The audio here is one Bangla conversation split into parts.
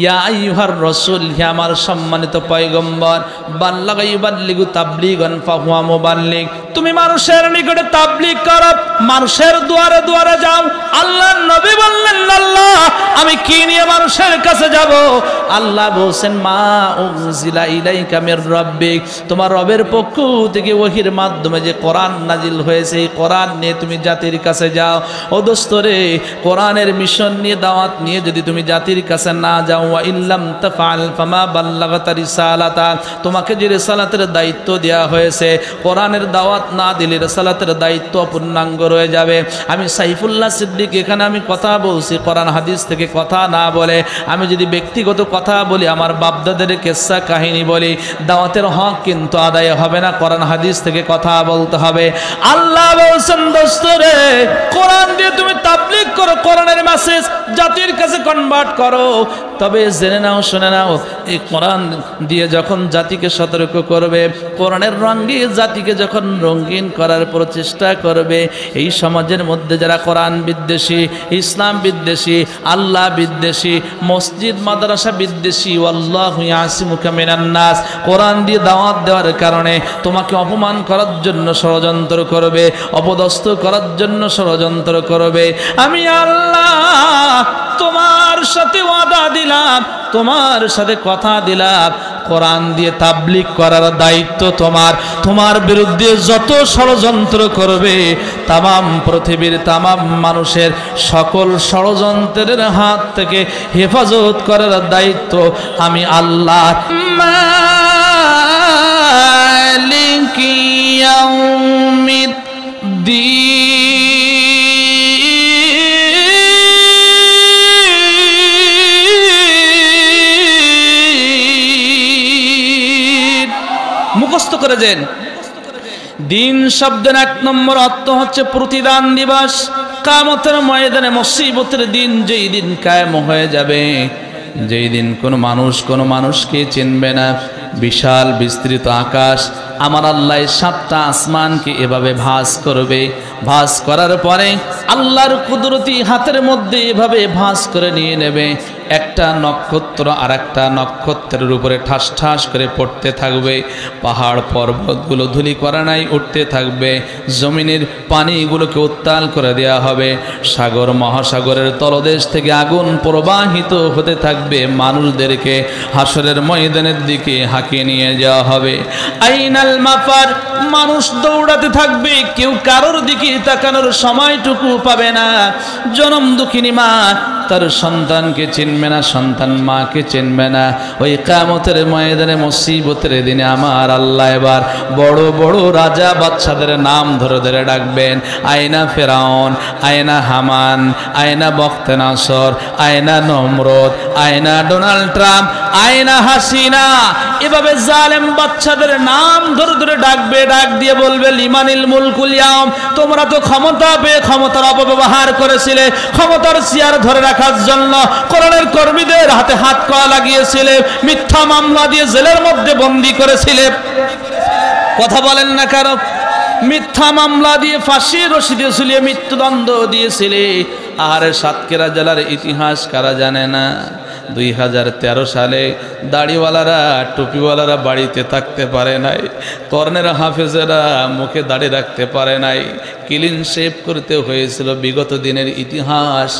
ইয়া আইয়ুহার রাসূল, হে আমার সম্মানিত পয়গম্বর, বাল্লাগা ইউবাল্লিগু তাবলীগান ফাহুয়া মুবাল্লিগ, তুমি মানুষের নিকটে তাবলীগ করো, মানুষের দুয়ারে দুয়ারে যাও। আল্লাহর নবী বললেন, আল্লাহ আমি কি নিয়ে মানুষের কাছে যাব? আল্লাহ বলেন, মা উনজিলা ইলাইকা মির রাব্বিক, তোমার রবের পক্ষ থেকে ওহীর মাধ্যমে যে কোরআন নাজিল হয়েছে, এই কোরআন নিয়ে তুমি জাতির কাছে যাও। ও দোস্ত রে, কোরআনের মিশন নিয়ে, দাওয়াত নিয়ে যদি তুমি জাতির কাছে না যাও, ওয়া ইল্লাম তাফআল ফামা বাল্লাগতা রিসালাতা, তোমাকে যে রিসালাতের দায়িত্ব দেওয়া হয়েছে, কোরআনের দাওয়াত না দিলে রিসালাতের দায়িত্ব পূর্ণাঙ্গ রয়ে যাবে। আমি সাইফুল্লাহ সিদ্দিক এখানে আমি কথা বলছি কোরআন হাদিস থেকে কথা না বলে, আমি যদি ব্যক্তিগত কথা বলি, আমার বাপদাদের কিসসা কাহিনী বলি, দাওয়াতের হক কিন্তু আদায় হবে না, কোরআন হাদিস থেকে কথা বলতে হবে। আল্লাহ বলছেন, দোস্ত রে, কোরআন দিয়ে তুমি তাবলীগ করো, কোরআনের মেসেজ জাতির কাছে কনভার্ট করো। তবে জেনে নাও, শুনে নাও, এই কোরআন দিয়ে যখন জাতিকে সতর্ক করবে, কোরআনের রঙে জাতিকে যখন রঙিন করার প্রচেষ্টা করবে, এই সমাজের মধ্যে যারা কোরআন বিদ্বেষী, ইসলাম বিদ্বেষী, আল্লাহ বিদ্বেষী, মসজিদ মাদ্রাসা বিদ্বেষী, ওয়াল্লাহু ইয়াসিমুকা মিনান নাস, কোরআন দিয়ে দাওয়াত দেওয়ার কারণে তোমাকে অপমান করার জন্য ষড়যন্ত্র করবে, অপদস্থ করার জন্য ষড়যন্ত্র করবে, আমি আল্লাহ তোমার সাথে ওয়াদা দিলাম, তোমার সাথে কথা দিলাম, কোরআন দিয়ে তাবলীগ করার দায়িত্ব তোমার। তোমার বিরুদ্ধে যত ষড়যন্ত্র করবে, তামাম পৃথিবীর তামাম মানুষের সকল ষড়যন্ত্রের হাত থেকে হেফাজত করার দায়িত্ব আমি আল্লাহ। মালিকি ইয়াউমিদ্দিন, মুখস্থ করে দেন। দিন শব্দের এক নম্বর অর্থ হচ্ছে প্রতিদান দিবস। কিয়ামতের ময়দানে মুসিবতের দিন, যেই দিন কায়েম হয়ে যাবে, যেই দিন কোনো মানুষ কোনো মানুষকে চিনবে না, বিশাল বিস্তৃত আকাশ, আমার আল্লাহ 7টা আসমানকে এভাবে ভাঁজ করবে। ভাঁজ করার পরে আল্লাহর কুদরতি হাতের মধ্যে এভাবে ভাঁজ করে নিয়ে নেবে। একটা নক্ষত্র আর একটা নক্ষত্রের উপরে ঠাস ঠাস করে পড়তে থাকবে। পাহাড় পর্বতগুলো ধূলিকণায় উঠতে থাকবে। জমিনের পানিগুলোকে উত্তাল করে দেওয়া হবে। সাগর মহাসাগরের তলদেশ থেকে আগুন প্রবাহিত হতে থাকবে। মানুষদেরকে হাসরের ময়দানের দিকে হাঁকিয়ে নিয়ে যাওয়া হবে। আইনাল মাফার, মানুষ দৌড়াতে থাকবে, কেউ কারোর দিকে তাকানোর সময়টুকু পাবে না। জনম দুঃখিনী মা তার সন্তানকে চিনবে না, সন্তান মাকে চিনবে না। ওই কিয়ামতের ময়দানে মুসিবতের দিনে আমার আল্লাহ এবার বড় বড় রাজা বাদশাদের নাম ধরে ধরে ডাকবেন। আয়না ফেরাউন, আয়না হামান, আয়না বখতে নাসর, আয়না নমরুদ, আয়না ডোনাল্ড ট্রাম্প, আয়না হাসিনা। এভাবে জালেম বাদশাদের নাম ধরে ধরে ডাকবে। ডাক দিয়ে বলবে, লিমানিল মুলকুল ইয়াউম, তোমরা তো ক্ষমতা পেয়ে ক্ষমতার অপব্যবহার করেছিলে, ক্ষমতার চেয়ার ধরে রাখার জন্য কোরআনের কর্মীদের হাতে হাত পা লাগিয়েছিলে, মিথ্যা মামলা দিয়ে জেলের মধ্যে বন্দী করেছিলে। কথা বলেন না কারো? মিথ্যা মামলা দিয়ে ফাঁসির রশি দিয়ে ঝুলিয়ে মৃত্যুদণ্ড দিয়েছিলে। আর সাতক্ষীরা জেলার ইতিহাস কারা জানে না? 2013 সালে দাড়িওয়ালারা, টুপিওয়ালারা বাড়িতে থাকতে পারে নাই, কর্নেল হাফেজেরা মুখে দাড়ি রাখতে পারে নাই, ক্লিন শেভ করতে হয়েছিল। বিগত দিনের ইতিহাস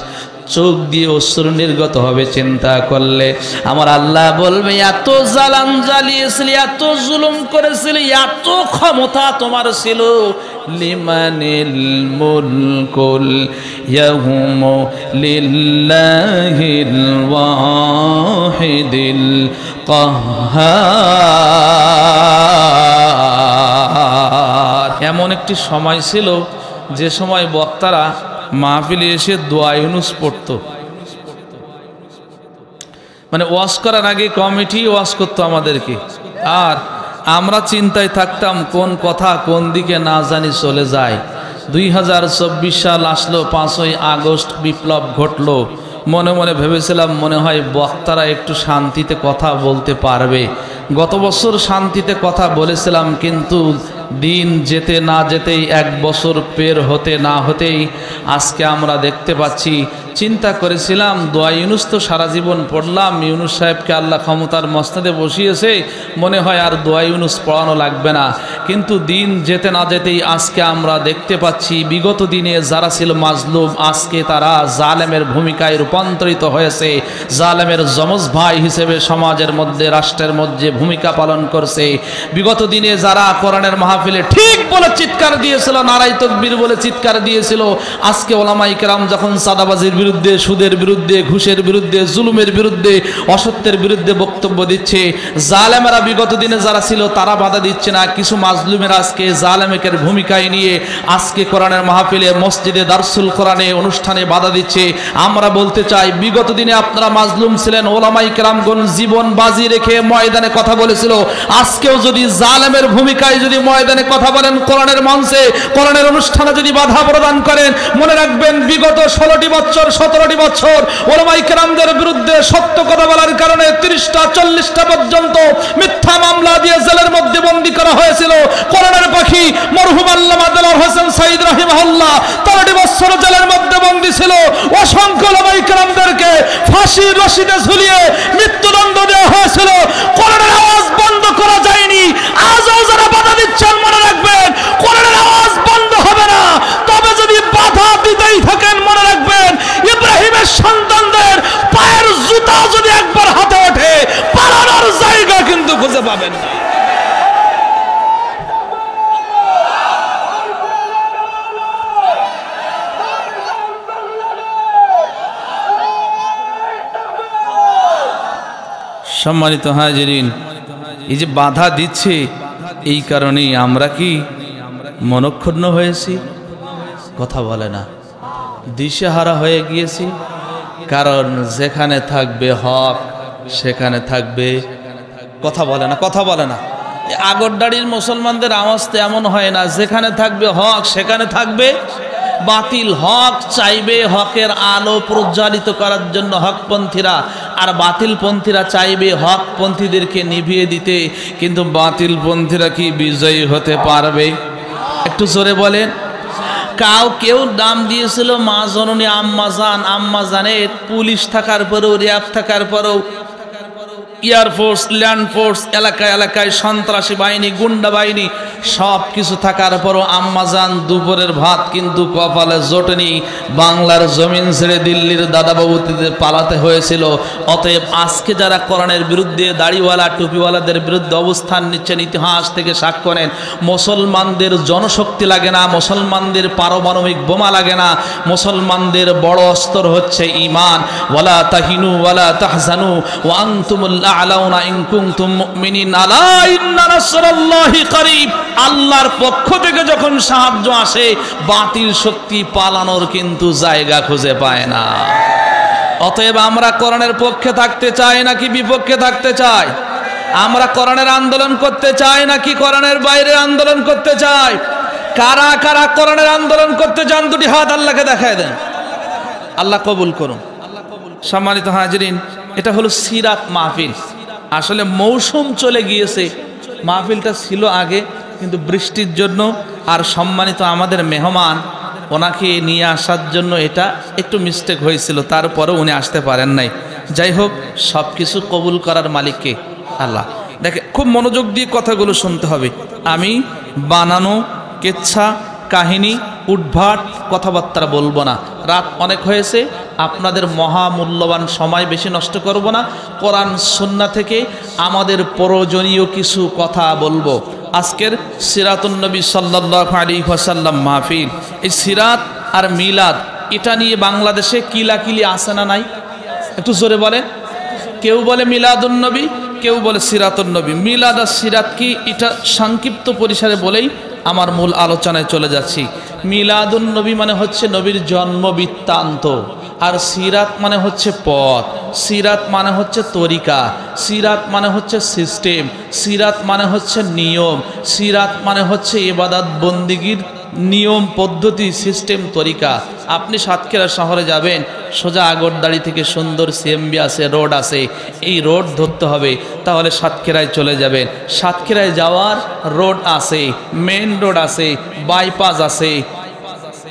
চোখ দিয়ে অশ্রু নির্গত হবে চিন্তা করলে। আমার আল্লাহ বলবে, এত জালাম জ্বালিয়েছিলি, এত জুলুম করেছিলি, এত ক্ষমতা তোমার ছিল। লিমানিল মুলকুল ইয়াউমু লিল্লাহিল ওয়াহিদিল কাহ্হার। এমন একটি সময় ছিল যে সময় বক্তারা মাহফিলে এসে দোয়া ইউনুস পড়ত। মানে ওয়াজ করার আগে কমিটি ওয়াজ করতো আমাদেরকে, আর আমরা চিন্তায় থাকতাম কোন কথা কোন দিকে না জানি চলে যায়। 2024 সাল আসলো, 5ই আগস্ট বিপ্লব ঘটলো। মনে মনে ভেবেছিলাম মনে হয় বক্তারা একটু শান্তিতে কথা বলতে পারবে। গত বছর শান্তিতে কথা বলেছিলাম, কিন্তু দিন যেতে না যেতেই 1 বছর পের হতে না হতেই আজকে আমরা দেখতে পাচ্ছি। চিন্তা করেছিলাম দোয়া ইউনুস তো সারা জীবন পড়লাম, ইউনুস সাহেবকে আল্লাহ ক্ষমতার মসনদে বসিয়েছে, মনে হয় আর দোয়া ইউনুস পড়ানো লাগবে না। কিন্তু দিন যেতে না যেতেই আজকে আমরা দেখতে পাচ্ছি বিগত দিনে যারা ছিল মাজলুম, আজকে তারা জালেমের ভূমিকায় রূপান্তরিত হয়েছে। জালেমের যমজ ভাই হিসেবে সমাজের মধ্যে, রাষ্ট্রের মধ্যে ভূমিকা পালন করছে। বিগত দিনে যারা কোরআনের মাহফিলে ঠিক বলে চিৎকার দিয়েছিল, নারাই তাকবীর বলে চিৎকার দিয়েছিল, আজকে ওলামায়ে কেরাম যখন সাদাবাজির বিরুদ্ধে, সুদের বিরুদ্ধে, ঘুষের বিরুদ্ধে, জুলুমের বিরুদ্ধে, অসত্যের বিরুদ্ধে বক্তব্য দিচ্ছে, জালেমেরা বিগত দিনে যারা ছিল তারা বাধা দিচ্ছে না। কিছু মাজলুমের আজকে জালেমের ভূমিকায় নিয়ে আজকে কোরআনের মাহফিলে, মসজিদে, দারসুল কোরআনে অনুষ্ঠানে বাধা দিচ্ছে। আমরা বলতে চাই বিগত দিনে আপনারা মাজলুম ছিলেন, ওলামায়ে কেরামগণ জীবন বাজি রেখে ময়দানে কথা বলেছিল। আজকেও যদি জালেমের ভূমিকায় যদি ময়দানে কথা বলেন, কোরআনের মঞ্চে, কোরআনের অনুষ্ঠানে যদি বাধা প্রদান করেন, মনে রাখবেন বিগত 16টি বছর, 17টি বছর ওলামায়ে কেরামদের বিরুদ্ধে সত্য কথা বলার কারণে 30টা 40টা পর্যন্ত মিথ্যা মামলা দিয়ে জেলের মধ্যে বন্দী করা হয়েছিল। কোরআনের পাখি মরহুম আল্লামা দেলোয়ার হোসেন সাঈদ রাহিমাহুল্লাহ 13টি বছর জেলের মধ্যে বন্দী ছিল। অসংখ্য ওলামায়ে কেরামদেরকে ফাঁসির রশিতে ঝুলিয়ে মৃত্যুদণ্ড দেওয়া হয়েছিল। কোরআনের আওয়াজ বন্ধ করা যায়নি। আজও যারা বাধা দিচ্ছেন মনে রাখবেন কোরআনের আওয়াজ বন্ধ হবে না। তবে যদি বাধা দিতেই থাকেন মনে রাখবেন ইব্রাহিমের সন্তানদের পায়ের জুতা যদি একবার হাতে ওঠে পালানোর জায়গা কিন্তু খুঁজে পাবেন না। সম্মানিত হাজিরিন, এই যে বাধা দিচ্ছে, এই কারণেই আমরা কি মনক্ষুণ্ণ হয়েছি? কথা বলে না, দিশেহারা হয়ে গিয়েছি। কারণ যেখানে থাকবে হক সেখানে থাকবে, কথা বলে না, কথা বলে না। আগরদাড়ির মুসলমানদের আওয়াজ তো এমন হয় না, যেখানে থাকবে হক সেখানে থাকবে বাতিল। হক চাইবে হকের আলো প্রজ্বালিত করার জন্য হকপন্থীরা, আর বাতিলপন্থীরা চাইবে হকপন্থীদেরকে নিভিয়ে দিতে। কিন্তু বাতিলপন্থীরা কি বিজয়ী হতে পারবে? একটু জোরে বলেন। কেউ নাম দিয়েছিল মা জননী আম্মাজান। আম্মাজানের পুলিশ থাকার পরেও, র্যাব থাকার পরেও, এয়ারফোর্স, ল্যান্ড ফোর্স, এলাকায় এলাকায় সন্ত্রাসী বাহিনী, গুন্ডা বাহিনী সব কিছু থাকার পরও আম্মাজান দুপুরের ভাত কিন্তু কপালে জোটেনি। বাংলার জমিন ছেড়ে দিল্লির দাদাবাবুতে পালাতে হয়েছিল। অতএব আজকে যারা কোরআনের বিরুদ্ধে, দাড়িওয়ালা টুপিওয়ালাদের বিরুদ্ধে অবস্থান নিচ্ছেন, ইতিহাস থেকে সাক্ষ্য নেন, মুসলমানদের জনশক্তি লাগে না, মুসলমানদের পারমাণবিক বোমা লাগে না, মুসলমানদের বড় অস্ত্র হচ্ছে ঈমান। ওয়ালা তাহিনু ওয়ালা তাহজানু ওয়া আনতুমুল আ'লাউনা ইন কুনতুম মুমিনিন আলা ইন্না নাসরাল্লাহি করিব। আল্লাহর পক্ষ থেকে যখন সাহায্য আসে, বাতিল শক্তি পালানোর কিন্তু জায়গা খুঁজে পায় না। অতএব আমরা কোরআনের পক্ষে থাকতে চাই নাকি বিপক্ষে থাকতে চাই? আমরা কোরআনের আন্দোলন করতে চাই নাকি কোরআনের বাইরে আন্দোলন করতে চাই? কারা কারা কোরআনের আন্দোলন করতে চান দুটি হাত আল্লাহকে দেখায় দেন। আল্লাহ কবুল করুন। সম্মানিত হাজিরিন, এটা হলো সিরাত মাহফিল। আসলে মৌসুম চলে গিয়েছে, মাহফিলটা ছিল আগে, কিন্তু বৃষ্টির জন্য আর সম্মানিত আমাদের মেহমান ওনাকে নিয়ে আসার জন্য এটা একটু মিস্টেক হয়েছিল, তারপরেও উনি আসতে পারেন নাই। যাই হোক, সব কিছু কবুল করার মালিককে আল্লাহ। দেখে খুব মনোযোগ দিয়ে কথাগুলো শুনতে হবে। আমি বানানো কেচ্ছা কাহিনী উদ্ভাট কথাবার্তা বলবো না। রাত অনেক হয়েছে, আপনাদের মহামূল্যবান সময় বেশি নষ্ট করব না। কোরআন সুন্নাহ থেকে আমাদের প্রয়োজনীয় কিছু কথা বলবো। আজকের সিরাতুন নবী সাল্লাল্লাহু আলাইহি ওয়াসাল্লাম মাহফিল, এই সিরাত আর মিলাদ এটা নিয়ে বাংলাদেশে কিলাকিলি আছে না নাই? একটু জোরে বলেন। কেউ বলে মিলাদুন নবী, কেউ বলে সিরাতুন নবী। মিলাদ আর সিরাত কি, এটা সংক্ষিপ্ত পরিসরে বলেই আমার মূল আলোচনায় চলে যাচ্ছি। মিলাদুন নবী মানে হচ্ছে নবীর জন্ম বৃত্তান্ত, আর সিরাত মানে হচ্ছে পথ, সিরাত মানে হচ্ছে তরিকা, সিরাত মানে হচ্ছে সিস্টেম, সিরাত মানে হচ্ছে নিয়ম, সিরাত মানে হচ্ছে ইবাদত বন্দিগির নিয়ম পদ্ধতি সিস্টেম তরিকা। আপনি সাতক্ষীরা শহরে যাবেন, সোজা আগরদাড়ি থেকে সুন্দর সিএমবি আছে, রোড আছে, এই রোড ধরতে হবে, তাহলে সাতক্ষীরায় চলে যাবেন। সাতক্ষীরায় যাওয়ার রোড আছে, মেন রোড আছে, বাইপাস আছে,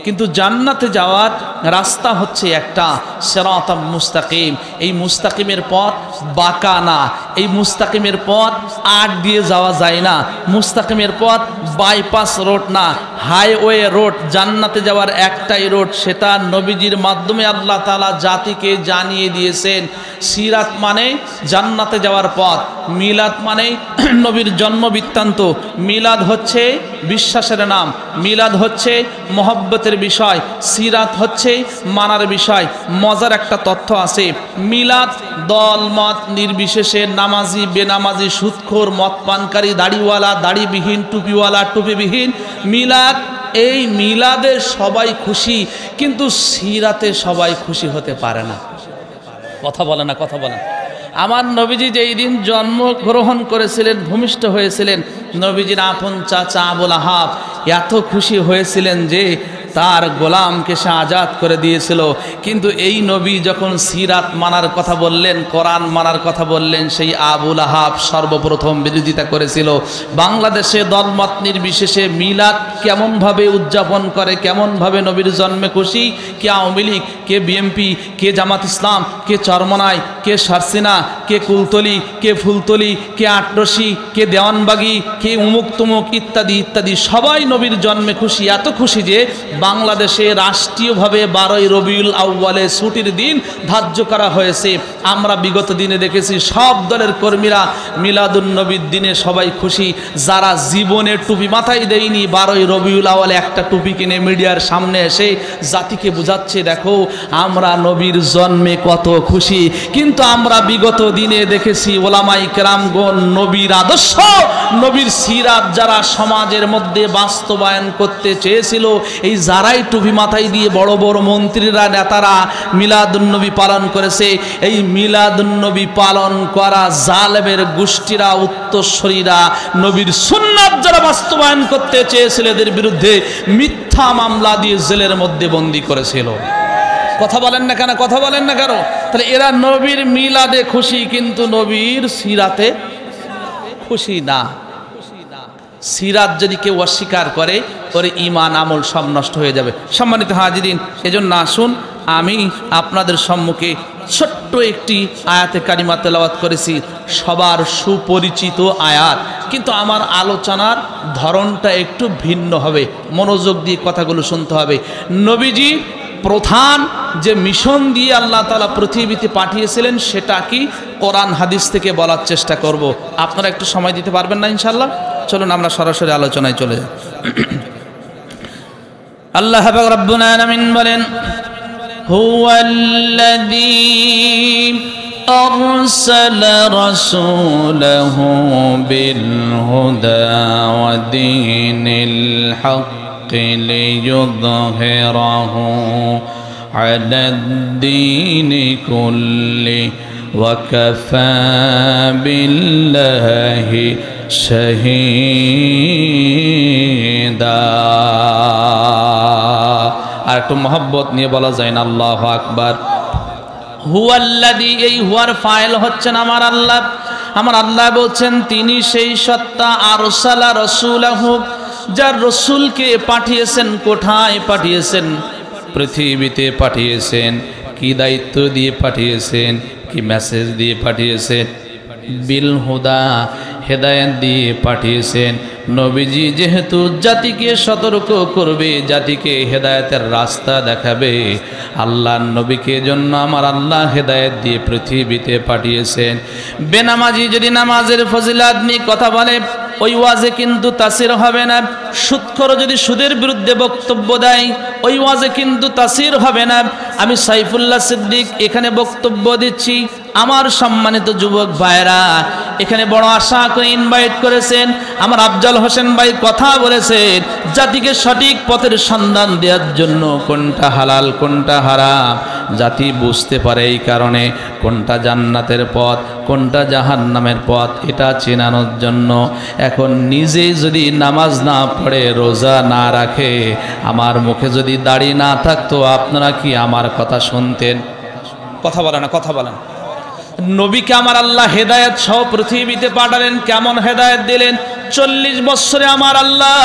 কিন্তু জান্নাতে যাওয়ার রাস্তা হচ্ছে একটা, সিরাতাম মুস্তাকিম। এই মুস্তাকিমের পথ বাঁকা না, এই মুস্তাকিমের পথ আট দিয়ে যাওয়া যায় না, মুস্তাকিমের পথ বাইপাস রোড না, হাইওয়ে রোড। জান্নাতে যাওয়ার একটাই রোড, সেটা নবীজির মাধ্যমে আল্লাহ তাআলা জাতিকে জানিয়ে দিয়েছেন। সিরাত মানে জান্নাতে যাওয়ার পথ, মিলাদ মানে নবীর জন্ম বৃত্তান্ত। মিলাদ হচ্ছে বিশ্বাসের নাম, মিলাদ হচ্ছে মহব্বতের বিষয়, সিরাত হচ্ছে মানার বিষয়। মজার একটা তথ্য আছে, মিলাদ দল মত নির্বিশেষে, নামাজি বেনামাজি, সুদখোর মদ পানকারী, দাড়িওয়ালা দাড়িবিহীন, টুপিওয়ালা টুপিবিহীন, মিলাদ, এই মিলাদে সবাই খুশি, কিন্তু সিরাতে সবাই খুশি হতে পারে না। কথা বলে না, কথা বলে না। আমার নবীজি যেই দিন জন্মগ্রহণ করেছিলেন, ভূমিষ্ঠ হয়েছিলেন, নবীজির আপন চাচা আবুল আহাব এত খুশি হয়েছিলেন যে তার গোলামকে সে আজাদ করে দিয়েছিল। কিন্তু এই নবী যখন সিরাত মানার কথা বললেন, কোরআন মানার কথা বললেন, সেই আবুল আহাব সর্বপ্রথম বিরোধিতা করেছিল। বাংলাদেশে দলমত নির্বিশেষে মিলাদ কেমনভাবে উদযাপন করে, কেমনভাবে নবীর জন্মে খুশি, কে আওয়ামী লীগ, কে বিএমপি, কে জামাত ইসলাম, কে চরমনাই, কে সারসিনা, কে কুলতলি, কে ফুলতলি, কে আটরশি, কে দেওয়ানবাগি, কে উমুক তুমুক ইত্যাদি ইত্যাদি, সবাই নবীর জন্মে খুশি। এত খুশি যে বাংলাদেশে রাষ্ট্রীয়ভাবে 12ই রবিউল আউয়ালে ছুটির দিন ধার্য করা হয়েছে। আমরা বিগত দিনে দেখেছি সব দলের কর্মীরা মিলাদুন নবীর দিনে সবাই খুশি। যারা জীবনে টুপি মাথায় দেয়নি, 12ই রবিউল আউয়ালে একটা টুপি কিনে মিডিয়ার সামনে এসে জাতিকে বোঝাচ্ছে, দেখো আমরা নবীর জন্মে কত খুশি। কিন্তু আমরা বিগত দিনে দেখেছি ওলামায়ে কেরামগণ নবীর আদর্শ, নবীর সিরাত যারা সমাজের মধ্যে বাস্তবায়ন করতে চেয়েছিল, এই যারাই টুপি মাথায় দিয়ে বড় বড় মন্ত্রীরা, নেতারা মিলাদুন্নবী পালন করেছে, এই মিলাদুন্নবী পালন করা জালেমের গোষ্ঠীরা, উত্তরসূরিরা নবীর সুন্নাত যারা বাস্তবায়ন করতে চেয়েছিল, এদের বিরুদ্ধে মিথ্যা মামলা দিয়ে জেলের মধ্যে বন্দী করেছিল। কথা বলেন না কেন, কথা বলেন না কেন? তাহলে এরা নবীর মিলাদে খুশি, কিন্তু নবীর সিরাতে খুশি না। সিরাত যদি কেউ অস্বীকার করে, ওর ঈমান আমল সব নষ্ট হয়ে যাবে। সম্মানিত হাজিরিন, এজন্য আসুন আমি আপনাদের সম্মুখে ছোট্ট একটি আয়াতে কারিমা তেলাওয়াত করেছি, সবার সুপরিচিত আয়াত, কিন্তু আমার আলোচনার ধরনটা একটু ভিন্ন হবে। মনোযোগ দিয়ে কথাগুলো শুনতে হবে। নবীজি প্রধান যে মিশন দিয়ে আল্লাহ তাআলা পৃথিবীতে পাঠিয়েছিলেন, সেটা কি কোরআন হাদিস থেকে বলার চেষ্টা করব। আপনারা একটু সময় দিতে পারবেন না ইনশাআল্লাহ? চলুন আমরা সরাসরি আলোচনায় চলে যাই। আল্লাহ রাব্বুল আলামিন বলেন, হুয়াল্লাযী আরসালা রাসূলাহু বিল হুদা ওয়া দীনিল হক লিইয়ুযহিরাহু আলাদ-দীনি কুল্লি ওয়া কাফা বিল্লাহি শহীদা। আর একটু মহব্বত নিয়ে বলা যায় না আল্লাহু আকবার। হুয়াল্লাযী, এই হুয়ার ফাইল হচ্ছেন আমার আল্লাহ। আমার আল্লাহ বলছেন তিনি সেই সত্তা, আরসালা রাসূলাহু, যার রাসূলকে পাঠিয়েছেন। কোথায় পাঠিয়েছেন? পৃথিবীতে পাঠিয়েছেন। কি দায়িত্ব দিয়ে পাঠিয়েছেন? কি মেসেজ দিয়ে পাঠিয়েছেন? বিল হুদা, হেদায়েত দিয়ে পাঠিয়েছেন। নবীজি যেহেতু জাতিকে সতর্ক করবে, জাতিকে হেদায়েতের রাস্তা দেখাবে, আল্লাহর নবীকে জন্য আমার আল্লাহ হেদায়েত দিয়ে পৃথিবীতে পাঠিয়েছেন। বেনামাজি যদি নামাজের ফজিলাত নিয়ে কথা বলে, ওই ওয়াজে কিন্তু তাসির হবে না। সুদখোর যদি সুদের বিরুদ্ধে বক্তব্য দেয়, ওই ওয়াজে কিন্তু তাসির হবে না। আমি সাইফুল্লাহ সিদ্দিক এখানে বক্তব্য দিচ্ছি, আমার সম্মানিত যুবক ভাইরা এখানে বড় আশা করে ইনভাইট করেছেন। আমার আফজাল হোসেন ভাই কথা বলেছেন জাতিকে সঠিক পথের সন্ধান দেওয়ার জন্য, কোনটা হালাল কোনটা হারাম, জাতি বুঝতে পারে এই কারণে কোনটা জান্নাতের পথ কোনটা জাহান্নামের পথ এটা চেনানোর জন্য। এখন নিজেই যদি নামাজ না পড়ে রোজা না রাখে আমার মুখে যদি দাড়ি না থাকতো আপনারা কি আমার কথা শুনতেন? কথা বলে না, কথা বলেন। নবীকে আমার আল্লাহ হেদায়েত সহ পৃথিবীতে পাঠালেন। কেমন হেদায়েত দিলেন? 40 বছরে আমার আল্লাহ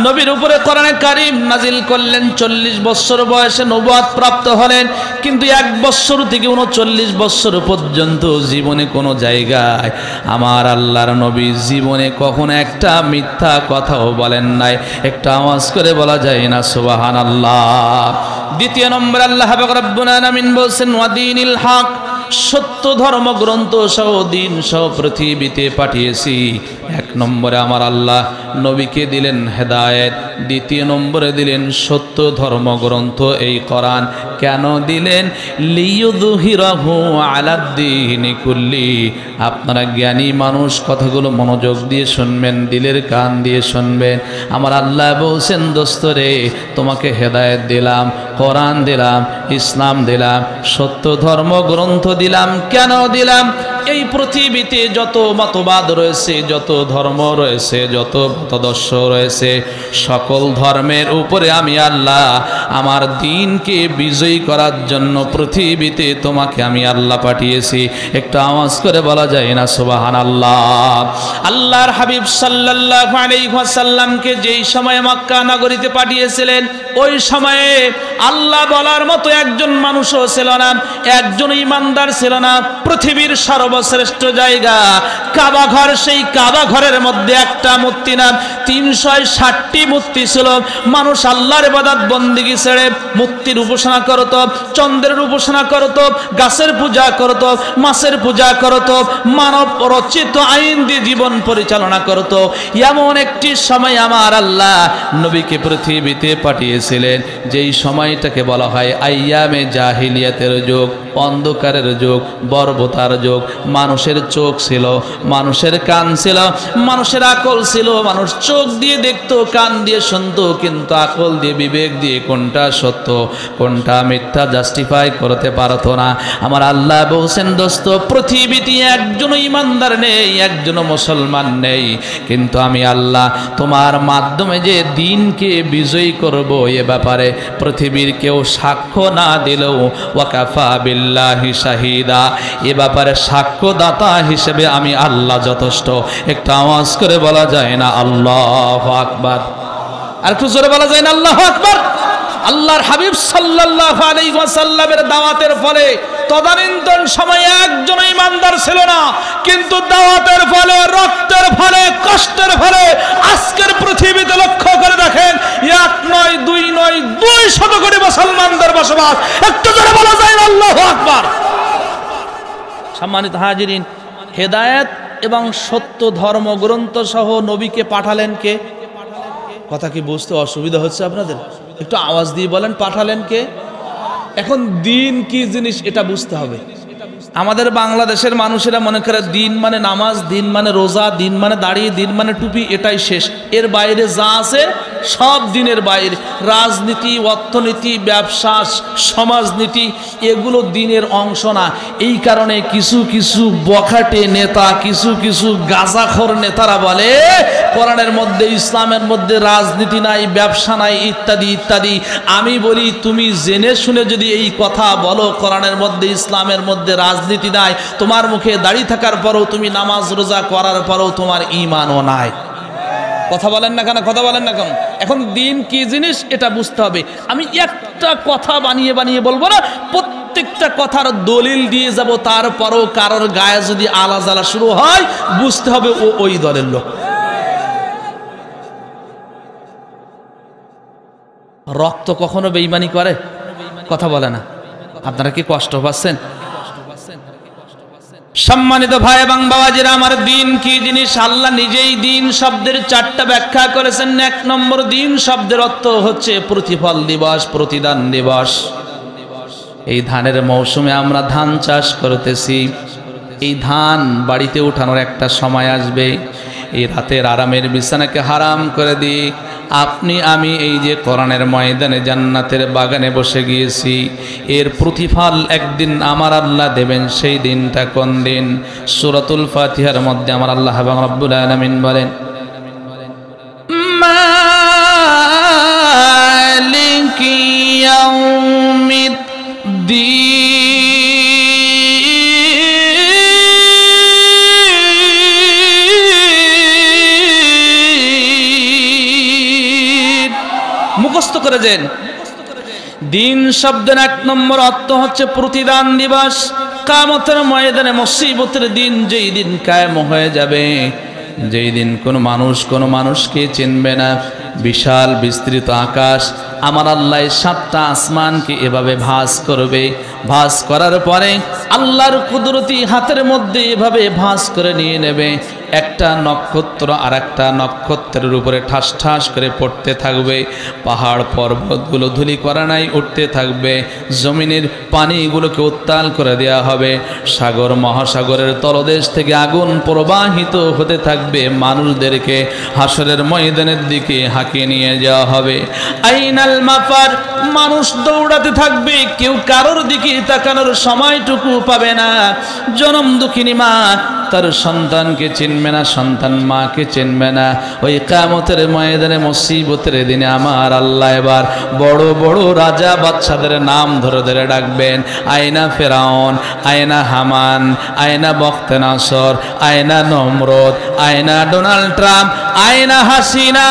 নবীর উপরে কোরআনে কারীম নাজিল করলেন। 40 বছর বয়সে নবুয়ত প্রাপ্ত হলেন, কিন্তু 1 বছর থেকে 39 বছর পর্যন্ত জীবনে কোনো জায়গায় আমার আল্লাহর নবী জীবনে কখনো একটা মিথ্যা কথাও বলেন নাই। একটা আওয়াজ করে বলা যায় না সুবহানাল্লাহ। দ্বিতীয় নম্বর আল্লাহ রাব্বুল আলামিন বলছেন ওয়াদিনিল হক, সত্য ধর্মগ্রন্থ সহ দিন সহ পৃথিবীতে পাঠিয়েছি। 1 নম্বরে আমার আল্লাহ নবীকে দিলেন হেদায়েত, দ্বিতীয় নম্বরে দিলেন সত্য ধর্মগ্রন্থ এই কোরআন। কেন দিলেন? লিয়ুযহিরাহু আলাদ্দীনি কুল্লি। আপনারা জ্ঞানী মানুষ, কথাগুলো মনোযোগ দিয়ে শুনবেন, দিলের কান দিয়ে শুনবেন। আমার আল্লাহ বলছেন দোস্তরে তোমাকে হেদায়েত দিলাম, কোরআন দিলাম, ইসলাম দিলাম, সত্য ধর্মগ্রন্থ দিলাম। কেন দিলাম? এই পৃথিবীতে যত মতবাদ রয়েছে, যত ধর্ম রয়েছে, যত মতাদর্শ রয়েছে, সকল ধর্মের উপরে আমি আল্লাহ আমার দ্বীনকে বিজয়ী করার জন্য পৃথিবীতে তোমাকে আমি আল্লাহ পাঠিয়েছি। একটা আওয়াজ করে বলা যায় না সুবহানাল্লাহ। আল্লাহর হাবিব সাল্লাল্লাহু আলাইহি ওয়াসাল্লামকে যেই সময়ে মক্কা নগরীতে পাঠিয়েছিলেন ওই সময়ে আল্লাহ বলার মতো একজন মানুষও ছিল না, একজন ইমানদার ছিল না। পৃথিবীর সর্বশ্রেষ্ঠ জায়গা কাবা ঘর, সেই কাবা ঘরের মধ্যে একটা মূর্তি না 360টি মূর্তি ছিল। মানুষ আল্লাহর ইবাদত বন্দেগী ছেড়ে মূর্তির উপাসনা করত, চন্দ্রের উপাসনা করত, গাছের পূজা করত, মাছের পূজা করত, মানব রচিত আইন দিয়ে জীবন পরিচালনা করত। এমন একটি সময় আমার আল্লাহ নবীকে পৃথিবীতে পাঠিয়েছিলেন যেই সময়টাকে বলা হয় আইয়ামে জাহিলিয়াতের যুগ, অন্ধকারের যুগ, বর্বতার যুগ। মানুষের চোখ ছিল, মানুষের কান ছিল, মানুষের আকল ছিল। মানুষ চোখ দিয়ে দেখতো, কান দিয়ে শুনতো, কিন্তু আকল দিয়ে বিবেক দিয়ে কোনটা সত্য কোনটা মিথ্যা জাস্টিফাই করতে পারতো না। আমার আল্লাহ বলছেন দোস্ত পৃথিবীতে একজন ইমানদার নেই, একজন মুসলমান নেই, কিন্তু আমি আল্লাহ তোমার মাধ্যমে যে দ্বীনকে বিজয়ী করব এ ব্যাপারে পৃথিবীর কেউ সাক্ষ্য না দিলেও ওয়াকাফা বিল্লাহি শাহিদা, এ ব্যাপারে সাক্ষ্যদাতা হিসেবে আমি আল্লাহ যথেষ্ট। একটা আওয়াজ করে বলা যায় না আল্লাহু আকবার? আর একটু জোরে বলা যায় না আল্লাহু আকবার? আল্লাহর হাবিব সাল্লাল্লাহু আলাইহি ওয়াসাল্লামের দাওয়াতের ফলে তদানীন্তন সময়ে একজন ইমানদার ছিল না, কিন্তু দাওয়াতের ফলে, রক্তের ফলে, কষ্টের ফলে আজকের পৃথিবীতে লক্ষ্য করে দেখেন 1 নয় 2 নয় 200 কোটি মুসলমানদের বসবাস। একটু জোরে বলা যায় না আল্লাহু আকবার? সম্মানিত হাজিরিন, হেদায়েত এবং সত্য ধর্মগ্রন্থ সহ নবীকে পাঠালেন কে? কথা কি বুঝতে অসুবিধা হচ্ছে আপনাদের? একটু আওয়াজ দিয়ে বলেন, পাঠালেন কে? এখন দ্বীন কি জিনিস এটা বুঝতে হবে। আমাদের বাংলাদেশের মানুষেরা মনে করে দ্বীন মানে নামাজ, দ্বীন মানে রোজা, দ্বীন মানে দাড়ি, দ্বীন মানে টুপি, এটাই শেষ। এর বাইরে যা আছে সব দ্বীনের বাইরে। রাজনীতি, অর্থনীতি, ব্যবসা, সমাজনীতি এগুলো দ্বীনের অংশ না। এই কারণে কিছু কিছু বখাটে নেতা, কিছু কিছু গাঁজাখোর নেতারা বলে কোরআনের মধ্যে, ইসলামের মধ্যে রাজনীতি নাই, ব্যবসা নাই, ইত্যাদি ইত্যাদি। আমি বলি তুমি জেনে শুনে যদি এই কথা বলো কোরআনের মধ্যে, ইসলামের মধ্যে রাজনীতি নাই, তোমার মুখে দাড়ি থাকার পরেও, তুমি নামাজ রোজা করার পরেও তোমার ঈমানও নাই। কথা বলেন না কেন? কথা বলেন না কেন? এখন দ্বীন কি জিনিস এটা বুঝতে হবে। আমি একটা কথা বানিয়ে বানিয়ে বলবো না, প্রত্যেকটা কথার দলিল দিয়ে যাব। তারপরও কারোর গায়ে যদি আলা জ্বালা শুরু হয় বুঝতে হবে ও ওই দলের লোক। রক্ত কখনো বেঈমানি করে? কথা বলে না। আপনারা কি কষ্ট পাচ্ছেন? সম্মানিত ভাই এবং বাবাজিরা আমার, দ্বীন কি জিনিস আল্লাহ নিজেই দ্বীন শব্দের 4টা ব্যাখ্যা করেছেন। 1 নম্বর, দ্বীন শব্দের অর্থ হচ্ছে প্রতিফল দিবস, প্রতিদান দিবস। এই ধানের মৌসুমে আমরা ধান চাষ করতেছি, এই ধান বাড়িতে উঠানোর একটা সময় আসবে। এই রাতের আরামের বিছানাকে হারাম করে দিয়ে আপনি আমি এই যে কোরআনের ময়দানে জান্নাতের বাগানে বসে গিয়েছি, এর প্রতিফল একদিন আমার আল্লাহ দেবেন। সেই দিনটা কোন দিন? সূরাতুল ফাতিহার মধ্যে আমার আল্লাহ রাব্বুল আলামিন বলেন, মালিকি ইয়াউমিদ্দিন। মুখস্থ করে দেন। দিন শব্দের এক নম্বর অর্থ হচ্ছে প্রতিদান দিবস। কিয়ামতের ময়দানে মুসিবতের দিন, যেই দিন কায়েম হয়ে যাবে, যেই দিন কোনো মানুষকে চিনবে না। বিশাল বিস্তৃত আকাশ, আমার আল্লাহ 7টা আসমানকে এভাবে ভাঁজ করবে। ভাঁজ করার পরে আল্লাহর কুদরতি হাতের মধ্যে এভাবে ভাঁজ করে নিয়ে নেবে। একটা নক্ষত্র আর একটা নক্ষত্রের উপরে ঠাস ঠাস করে পড়তে থাকবে। পাহাড় পর্বতগুলো ধূলিকণায় উঠতে থাকবে। জমিনের পানিগুলোকে উত্তাল করে দেওয়া হবে। সাগর মহাসাগরের তলদেশ থেকে আগুন প্রবাহিত হতে থাকবে। মানুষদেরকে হাসরের ময়দানের দিকে হাঁকিয়ে নিয়ে যাওয়া হবে। আইনাল মাফার, মানুষ দৌড়াতে থাকবে, কেউ কারোর দিকে তাকানোর সময়টুকু পাবে না। জনম দুঃখিনী মা তার সন্তানকে চিনবে না, সন্তান মাকে চিনবে না। ওই কিয়ামতের ময়দানে মুসিবতের দিনে আমার আল্লাহ এবার বড় বড় রাজা বাদশাদের নাম ধরে ধরে ডাকবেন। আয়না ফেরাউন, আয়না হামান, আয়না বখতে নাসর, আয়না নমরুদ, আয়না ডোনাল্ড ট্রাম্প, আয়না হাসিনা।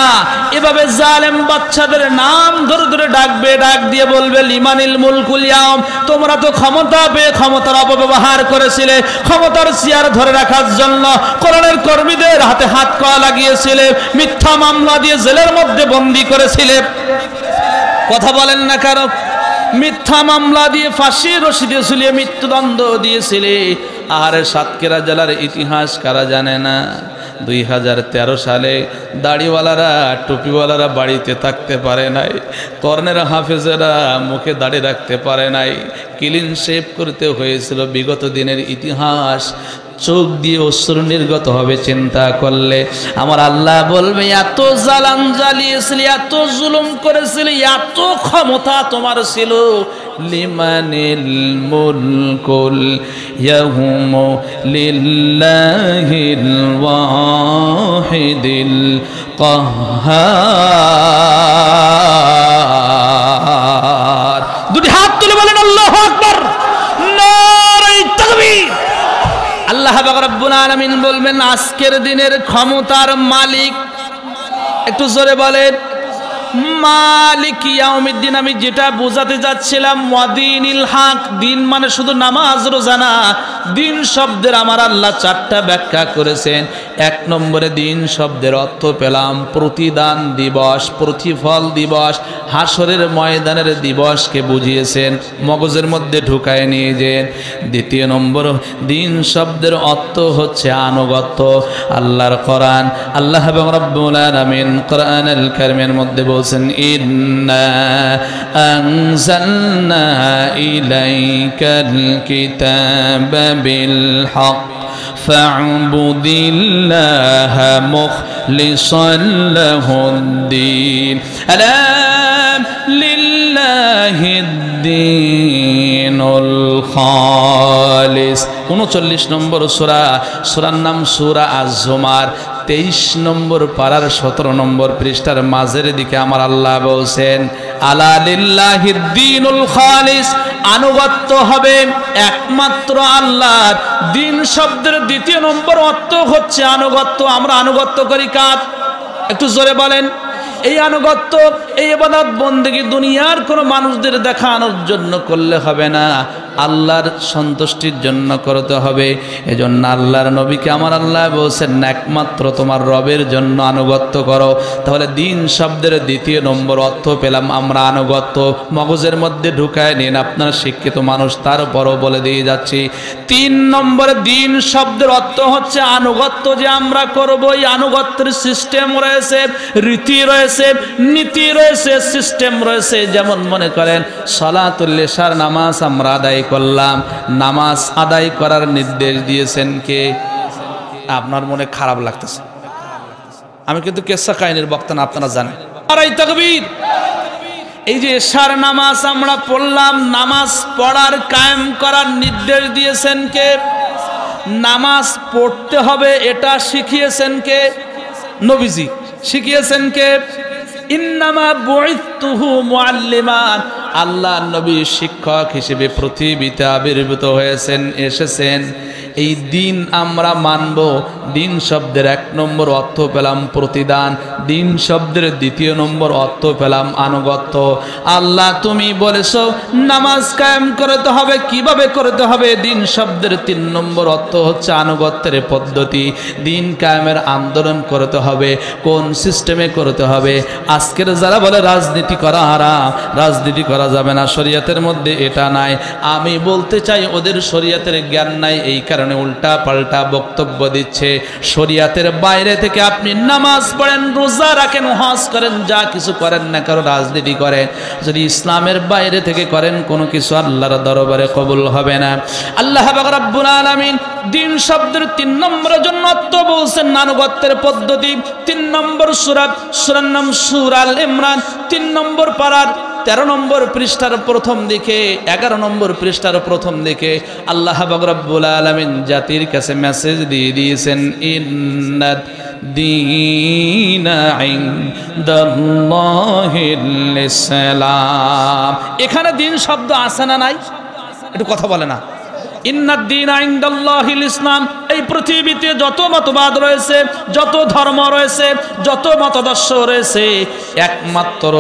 এভাবে জালেম বাদশাদের নাম ধরে ধরে ডাকবে। ডাক দিয়ে বলবে, লিমানিল মুলকুল ইয়াউম, তোমরা তো ক্ষমতা পেয়ে ক্ষমতার অপব্যবহার করেছিলে। ক্ষমতার চেয়ার ধরে রাখার জন্য কোরআনের কর্মীদের হাতে হাত পা লাগিয়েছিলে, মিথ্যা মামলা দিয়ে জেলের মধ্যে বন্দী করেছিলে। কথা বলেন না কারো? মিথ্যা মামলা দিয়ে ফাঁসির রশি দিয়ে ঝুলিয়ে মৃত্যুদণ্ড দিয়েছিলে। আর সাতক্ষীরা জেলার ইতিহাস কারা জানে না? 2013 সালে দাড়িওয়ালারা, টুপিওয়ালারা বাড়িতে থাকতে পারে নাই। কর্নেরা হাফেজেরা মুখে দাড়ি রাখতে পারে নাই। ক্লিন শেভ করতে হয়েছিল। বিগত দিনের ইতিহাস চোখ দিয়ে অশ্রু নির্গত হবে চিন্তা করলে। আমার আল্লাহ বলবে, এত জালাম জ্বালিয়েছিলি, এত জুলুম করেছিলি, এত ক্ষমতা তোমার ছিল। লিমানিল মুলকুল ইয়াউমা লিল্লাহিল ওয়াহিদিল কাহ্হার। দুটি হাত তুলে বলেন আল্লাহু আকবার, নারে তাকবীর। আল্লাহ রাব্বুল আলামিন বলবেন, আজকের দিনের ক্ষমতার মালিক, একটু জোরে বলেন, মালিক ইয়াউমিদ্দিন। আমি যেটা বোঝাতে যাচ্ছিলাম, ওয়াদিনিল হক, দিন মানে শুধু নামাজ রোজা না। দিন শব্দের আমার আল্লাহ 4টা ব্যাখ্যা করেছেন। 1 নম্বরে দিন শব্দের অর্থ পেলাম প্রতিদান দিবস, প্রতিফল দিবস, হাসরের ময়দানের দিবসকে বুঝিয়েছেন, মগজের মধ্যে ঢুকায় নিয়ে যেন। 2 নম্বর দিন শব্দের অর্থ হচ্ছে আনুগত্য। আল্লাহর কোরআন, আল্লাহ রাব্বুল আলামিন কোরআনুল কারীমের মধ্যে বলছেন, ইন্না আনজালনা ইলাইকাল কিতাবা বিল হক ফা'বুদিল্লাহা মুখলিসান লাহুদ্দিন, আলা লিল্লাহিদ্দীনুল খালিস। 39 নম্বর সূরা, সূরার নাম সূরা আজ-জুমার। 23 নম্বর পারার 17 নম্বর পৃষ্ঠার মাঝের দিকে আমার আল্লাহ বলছেন, আলা লিল্লাহিদ্দীনুল খালিস, আনুগত্য হবে একমাত্র আল্লাহর। দিন শব্দের 2 নম্বর অর্থ হচ্ছে আনুগত্য। আমরা আনুগত্য করি কার? একটু জোরে বলেন। এই আনুগত্য, এই ইবাদত বন্দেগী দুনিয়ার কোনো মানুষদের দেখানোর জন্য করলে হবে না, আল্লাহর সন্তুষ্টির জন্য করতে হবে। এজন্য আল্লাহর নবীকে আমার আল্লাহ বলছেন, একমাত্র তোমার রবের জন্য আনুগত্য করো। তাহলে দিন শব্দের 2 নম্বর অর্থ পেলাম আমরা আনুগত্য। মগজের মধ্যে ঢুকায় নিন, আপনার শিক্ষিত মানুষ, তারপরও বলে দিয়ে যাচ্ছি। 3 নম্বরে দিন শব্দের অর্থ হচ্ছে আনুগত্য যে আমরা করব। এই আনুগত্যের সিস্টেম রয়েছে, রীতি রয়েছে, নীতি রয়েছে, সিস্টেম রয়েছে। যেমন মনে করেন সালাতুল ইশার নামাজ আমরা আদায় করলাম, নামাজ আদায় করার নির্দেশ দিয়েছেন কে? আপনার মনে খারাপ লাগতেছে, আমি কিন্তু কেসা কাহিনীর বক্তা না, আপনারা জানেন। নারায়ে তাকবীর। এই যে এশার নামাজ আমরা পড়লাম, নামাজ পড়ার কায়েম করার নির্দেশ দিয়েছেন কে? নামাজ পড়তে হবে এটা শিখিয়েছেন কে? নবীজি। শিখিয়েছেন কে? ইন্নামা বুইতুহু মুআল্লিমান, আল্লাহ নবী শিক্ষক হিসেবে পৃথিবীতে আবির্ভূত হয়েছেন, এসেছেন। এই দিন আমরা মানব। দিন শব্দের এক নম্বর অর্থ পেলাম প্রতিদান, দিন শব্দের দ্বিতীয় নম্বর অর্থ পেলাম আনুগত্য। আল্লাহ তুমি বলেছো নামাজ কায়েম করতে হবে, কিভাবে করতে হবে? দিন শব্দের তিন নম্বর অর্থ হচ্ছে আনুগত্যের পদ্ধতি। দিন কায়েমের আন্দোলন করতে হবে, কোন সিস্টেমে করতে হবে? আজকের যারা বলে রাজনীতি করা হারাম, রাজনীতি করা যাবে না, শরীয়তের মধ্যে এটা নাই, আমি বলতে চাই ওদের শরীয়তের জ্ঞান নাই, এই কারণে উল্টা পাল্টা বক্তব্য দিচ্ছে। শরীয়তের বাইরে থেকে আপনি নামাজ পড়েন, রোজা রাখেন, হজ করেন, যা কিছু করেন না কারো রাজনীতি করেন, যদি ইসলামের বাইরে থেকে করেন কোনো কিছু আল্লাহর দরবারে কবুল হবে না। আল্লাহ পাক রব্বুল আলামিন দিন শব্দের তিন নম্বরের জন্য অর্থ বলছেন আনুগত্যের পদ্ধতি। 3 নম্বর সূরার নাম সূরা আল ইমরান, 3 নম্বর পারার 13 নম্বর পৃষ্ঠার প্রথম দিকে, 11 নম্বর পৃষ্ঠার প্রথম দিকে আল্লাহ পাক রব্বুল আলামিন জাতির কাছে মেসেজ দিয়ে দিয়েছেন, ইন্নাদ দীনা ইনদাল্লাহিল ইসলাম। এখানে দিন শব্দ আছে না নাই? একটু কথা বলে না। ইন্নাদ দীনা ইনদাল্লাহিল ইসলাম। এই পৃথিবীতে যত মতবাদ রয়েছে, যত ধর্ম রয়েছে, যত মতাদর্শ রয়েছে, একমাত্র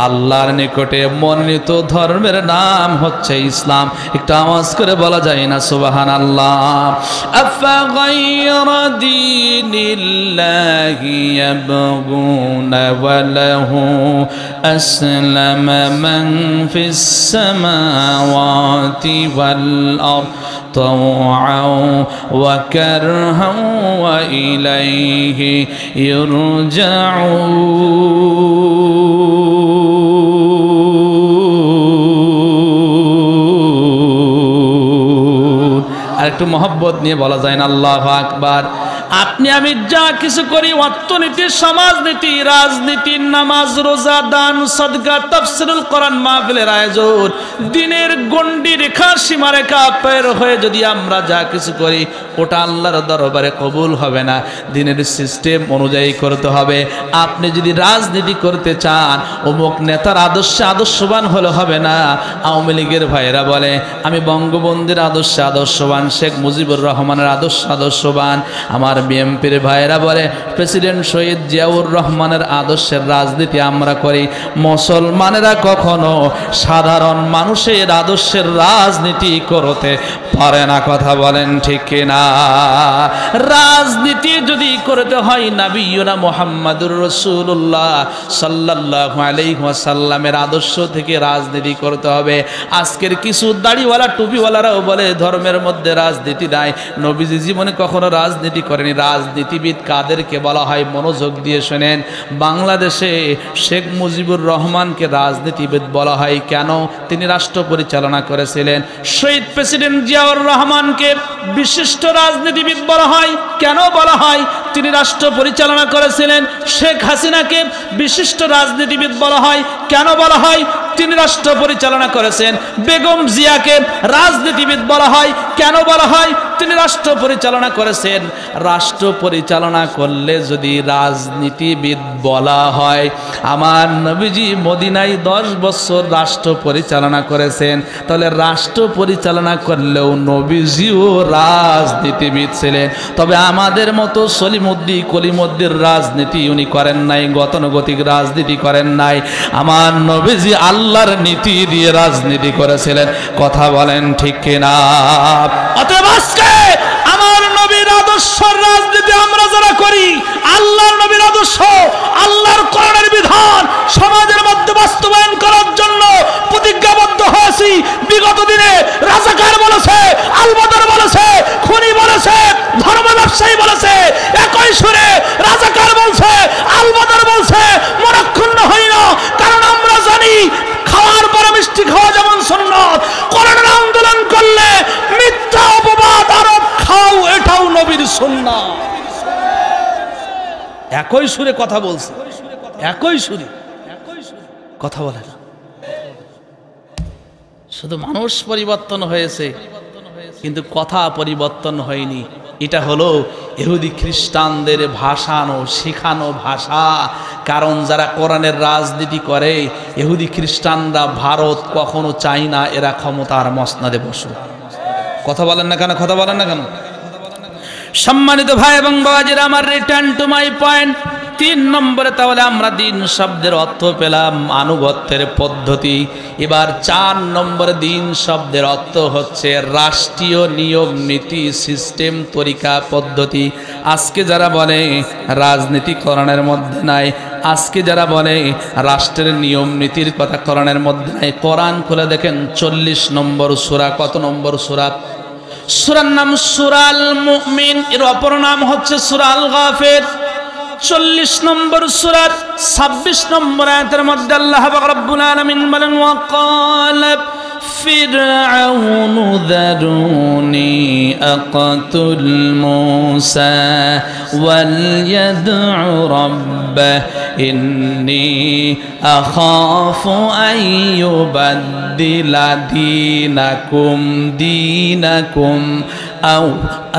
আল্লাহর নিকটে মনোনীত ধর্মের নাম হচ্ছে ইসলাম। একটু আওয়াজ করে বলা যায় না সুবহানাল্লাহ? আফা গায়রা দীনিল্লাহি ইয়াবগুনা ওয়া লাহু আসলামা মান ফিস সামাওয়াতি ওয়াল আরদ طوعا وكرها وإليه يرجعون। আর একটু মহব্বত নিয়ে বলা যায় না আল্লাহু আকবার? আপনি আমি যা কিছু করি, অর্থনীতি, সমাজনীতি, রাজনীতি, নামাজ, রোজা, দান, সদকা, তাফসীরুল কোরআন মাহফিলের আয়োজন, দিনের গণ্ডি রেখা, সীমারেখা পার হয়ে যদি আমরা যা কিছু করি, ওটা আল্লাহর দরবারে কবুল হবে না। দিনের সিস্টেম অনুযায়ী করতে হবে। আপনি যদি রাজনীতি করতে চান, অমুক নেতার আদর্শে আদর্শবান হলে হবে না। আওয়ামী লীগের ভাইরা বলে আমি বঙ্গবন্ধুর আদর্শে আদর্শবান, শেখ মুজিবুর রহমানের আদর্শবান। আমার বিএনপির ভাইরা বলে প্রেসিডেন্ট শহীদ জিয়াউর রহমানের আদর্শের রাজনীতি আমরা করি। মুসলমানেরা কখনো সাধারণ মানুষের আদর্শের রাজনীতি করতে পারে না। কথা বলেন ঠিক কিনা? রাজনীতি যদি করতে হয় নবিয়ুনা মুহাম্মাদুর রাসূলুল্লাহ সাল্লাল্লাহু আলাইহি ওয়াসাল্লামের আদর্শ থেকে রাজনীতি করতে হবে। আজকের কিছু দাড়িওয়ালা টুপিওয়ালারাও বলে ধর্মের মধ্যে রাজনীতি নাই। নবীজি জীবনে কখনো রাজনীতি করেনি। রাজনীতিবিদ কাদেরকে বলা হয়? মনোযোগ দিয়ে শোনেন। বাংলাদেশে শেখ মুজিবুর রহমানকে রাজনীতিবিদ বলা হয় কেন? তিনি রাষ্ট্র পরিচালনা করেছিলেন। শহীদ প্রেসিডেন্ট জিয়াউর রহমানকে বিশিষ্ট রাজনীতিবিদ বলা হয় কেন? বলা হয় তিনি রাষ্ট্র পরিচালনা করেছিলেন। শেখ হাসিনাকে বিশিষ্ট রাজনীতিবিদ বলা হয় কেন? বলা হয় তিনি রাষ্ট্র পরিচালনা করেছেন। বেগম জিয়াকে রাজনীতিবিদ বলা হয় কেন? বলা হয় তিনি রাষ্ট্র পরিচালনা করেছেন। রাষ্ট্র পরিচালনা করলে যদি রাজনীতিবিদ বলা হয়, আমার নবীজি মদিনায় 10 বছর রাষ্ট্র পরিচালনা করেছেন, তাহলে রাষ্ট্র পরিচালনা করলেও নবীজিও রাজনীতিবিদ ছিলেন। তবে আমাদের মতো সলিমুদ্দিন কলিমুদ্দির রাজনীতি উনি করেন নাই, গতানুগতিক রাজনীতি করেন নাই। আমার নবীজি আল্লাহর নীতি দিয়ে রাজনীতি করেছিলেন। কথা বলেন ঠিক কিনা? অতএব আজকে আমার নবীর আদর্শ রাজনীতি আমরা যারা করি, আল্লাহর নবীর আদর্শ, আল্লাহর কোরআনের বিধান সমাজের মধ্যে বাস্তবায়ন করার জন্য প্রতিজ্ঞাবদ্ধ হয়েছি। বিগত দিনে রাজাকার বলেছে, আলবদর বলেছে, খুনি বলেছে, ধর্ম ব্যবসায়ী বলেছে, একই সুরে রাজাকার বলছে, আলবদর বলছে, মনক্ষুণ্ণ হই না। কারণ আমরা জানি খাওয়ার পরে মিষ্টি খাওয়া যেমন সুন্নাত, কোরআনের আন্দোলন করলে মিথ্যা অপবাদ আরোপ খাও, এটাও নবীর সুন্নাত। একই সুরে কথা বলছে, একই সুরে। কথা বলে না। শুধু মানুষ পরিবর্তন হয়েছে, কিন্তু কথা পরিবর্তন হয়নি। এটা হলো ইহুদি খ্রিস্টানদের ভাষানো শেখানো ভাষা। কারণ যারা কোরআনের রাজনীতি করে, ইহুদি খ্রিস্টানরা ভারত কখনো চায় না এরা ক্ষমতার মসনদে বসুক। কথা বলেন না কেন? কথা বলেন না কেন? সম্মানিত ভাই এবং বাবাজিরা আমার, রিটার্ন টু মাই পয়েন্ট। 3 নম্বরে তাহলে আমরা দিন শব্দের অর্থ পেলাম আনুগত্যের পদ্ধতি। এবার 4 নম্বরে দিন শব্দের অর্থ হচ্ছে রাষ্ট্রীয় নিয়ম নীতি, সিস্টেম, তরিকা, পদ্ধতি। আজকে যারা বলে রাজনীতি কোরআনের মধ্যে নাই, আজকে যারা বলে রাষ্ট্রের নিয়ম নীতির কথা কোরআনের মধ্যে নাই, কোরআন খুলে দেখেন 40 নম্বর সূরা। কত নম্বর সূরা? সূরার নাম সূরা আল মুমিন, এর অপর নাম হচ্ছে সূরা আল গাফির। 40 নম্বর সূরার 26 নম্বর আয়াতের মধ্যে আল্লাহ রাব্বুল আলামিন বলেন, ওয়াকালা ফিরআউনু যারুনি আকাতুল মূসা ওয়ালইয়াদউ রাব্বাহ ইন্নী আখাফু আইয়ুবাদদিলা দীনাকুম আও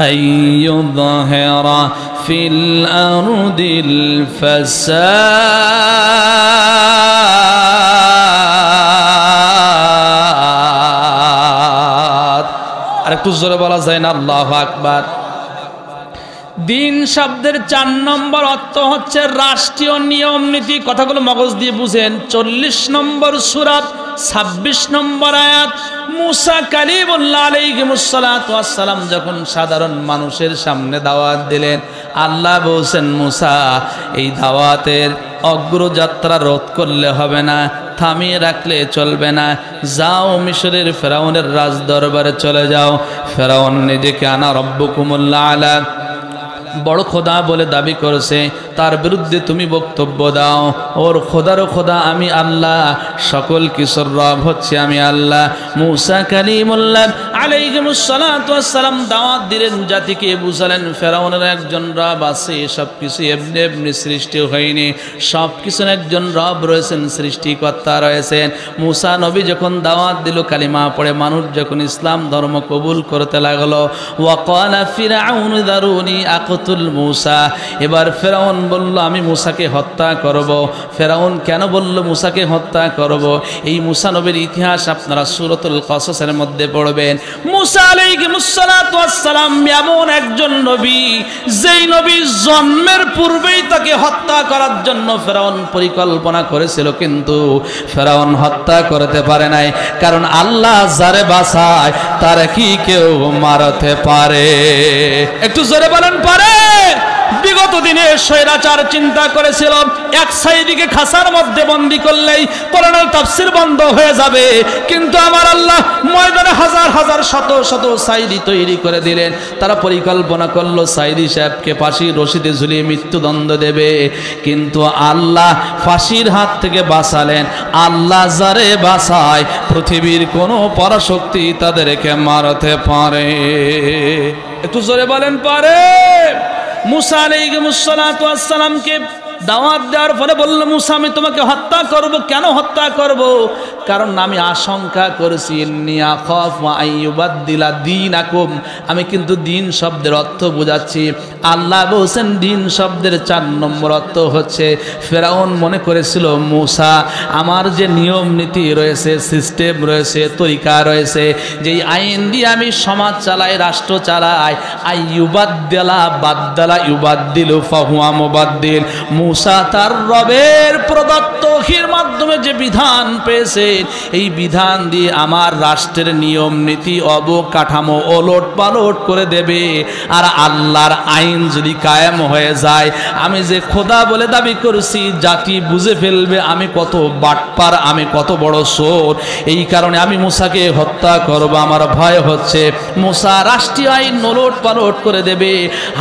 আইয়ুযহিরা ফিল আরদিল ফাসাদ। আর একটু জোরে বলা যায় না আল্লাহু আকবার? দিন শব্দের 4 নম্বর অর্থ হচ্ছে রাষ্ট্রীয় নিয়ম নীতি। কথাগুলো মগজ দিয়ে বুঝেন। 40 নম্বর সূরা 26 নম্বর আয়াত। মুসা কালিমুল্লাহ আলাইহিস সালাতু ওয়াস সালাম যখন সাধারণ মানুষের সামনে দাওয়াত দিলেন, আল্লাহ বলছেন, মুসা এই দাওয়াতের অগ্রযাত্রা রোধ করলে হবে না, থামিয়ে রাখলে চলবে না। যাও মিশরের ফেরাউনের রাজ দরবারে চলে যাও। ফেরাউন নিজেকে আনা রব্বুকুমুল আলা বড় খোদা বলে দাবি করেছে, তার বিরুদ্ধে তুমি বক্তব্য দাও। ওর খোদারও খোদা আমি আল্লাহ, সকল কিছুর রব হচ্ছে আমি আল্লাহ। মুসা কালিমুল্লাহ আলাইহিস সালাতু ওয়াস সালাম দাওয়াত দিলেন, জাতিকে বুঝালেন ফেরাউনের একজন রব আছে, সব কিছু এমনি এমনি সৃষ্টি হয়নি, সব কিছুর একজন রব রয়েছেন, সৃষ্টিকর্তা রয়েছেন। মুসা নবী যখন দাওয়াত দিল, কালিমা পড়ে মানুষ যখন ইসলাম ধর্ম কবুল করতে লাগলো, ওয়াকালা ফিরআউনু যারুনি আকাতুল মূসা। এবার ফেরাউন বলল আমি মুসাকে হত্যা করব। ফেরাউন কেন বলল মুসাকে হত্যা করব? এই মুসা নবীর ইতিহাস আপনারা সূরাতুল কসসের মধ্যে পড়বেন। মুসা আলাইহিস সালাতু ওয়াস সালাম এমন একজন নবী, যেই নবী জন্মের পূর্বেই তাকে হত্যা করার জন্য ফেরাউন পরিকল্পনা করেছিল, কিন্তু ফেরাউন হত্যা করতে পারে নাই। কারণ আল্লাহ যারে বাঁচায় তারে কি কেউ মারতে পারে? একটু জোরে বলেন পারে? বিগত দিনে স্বৈরাচার চিন্তা করেছিল এক সাইদিকে খাসার মধ্যে বন্দী করলেই কোরআনের তাফসীর বন্ধ হয়ে যাবে, কিন্তু আমার আল্লাহ ময়দানে হাজার হাজার শত শত সাইদি তৈরি করে দিলেন। তারা পরিকল্পনা করলো সাইদি সাহেবকে ফাঁসির রশিদে ঝুলিয়ে মৃত্যুদণ্ড দেবে, কিন্তু আল্লাহ ফাঁসির হাত থেকে বাঁচালেন। আল্লাহ যারে বাঁচায় পৃথিবীর কোনো পরাশক্তি তাদেরকে মারতে পারে। একটু জোরে বলেন পারে? মুসা আলাইহিস সালাতু ওয়াস সালামকে দাওয়াত দেওয়ার ফলে বলল, মুসা আমি তোমাকে হত্যা করব। কেন হত্যা করব? কারণ আমি আশঙ্কা করেছি, ইন্নী আখাফু আইয়ুবাদদিলা দীনাকুম। আমি কিন্তু দিন শব্দের অর্থ বোঝাচ্ছি। আল্লাহ বলছেন দিন শব্দের 4 নম্বর অর্থ হচ্ছে ফেরাউন মনে করেছিল মুসা আমার যে নিয়ম নীতি রয়েছে, সিস্টেম রয়েছে, তরিকা রয়েছে, যেই আইন দিয়ে আমি সমাজ চালাই, রাষ্ট্র চালাই, আইয়ুবাদদিলা বাদদালা ইউবাদদিলু ফাহুয়া মুবাদদিল। মুসা তার রবের প্রদত্ত ওহীর মাধ্যমে যে বিধান পেয়েছে, এই বিধান দিয়ে আমার রাষ্ট্রের নিয়ম নীতি অবকাঠামো ওলট পালট করে দেবে। আর আল্লাহর আইন যদি কায়েম হয়ে যায়, আমি যে খোদা বলে দাবি করছি জাতি বুঝে ফেলবে আমি কত বাটপার, আমি কত বড় চোর। এই কারণে আমি মুসাকে হত্যা করব। আমার ভয় হচ্ছে মুসা রাষ্ট্রীয় আইন ওলট পালট করে দেবে।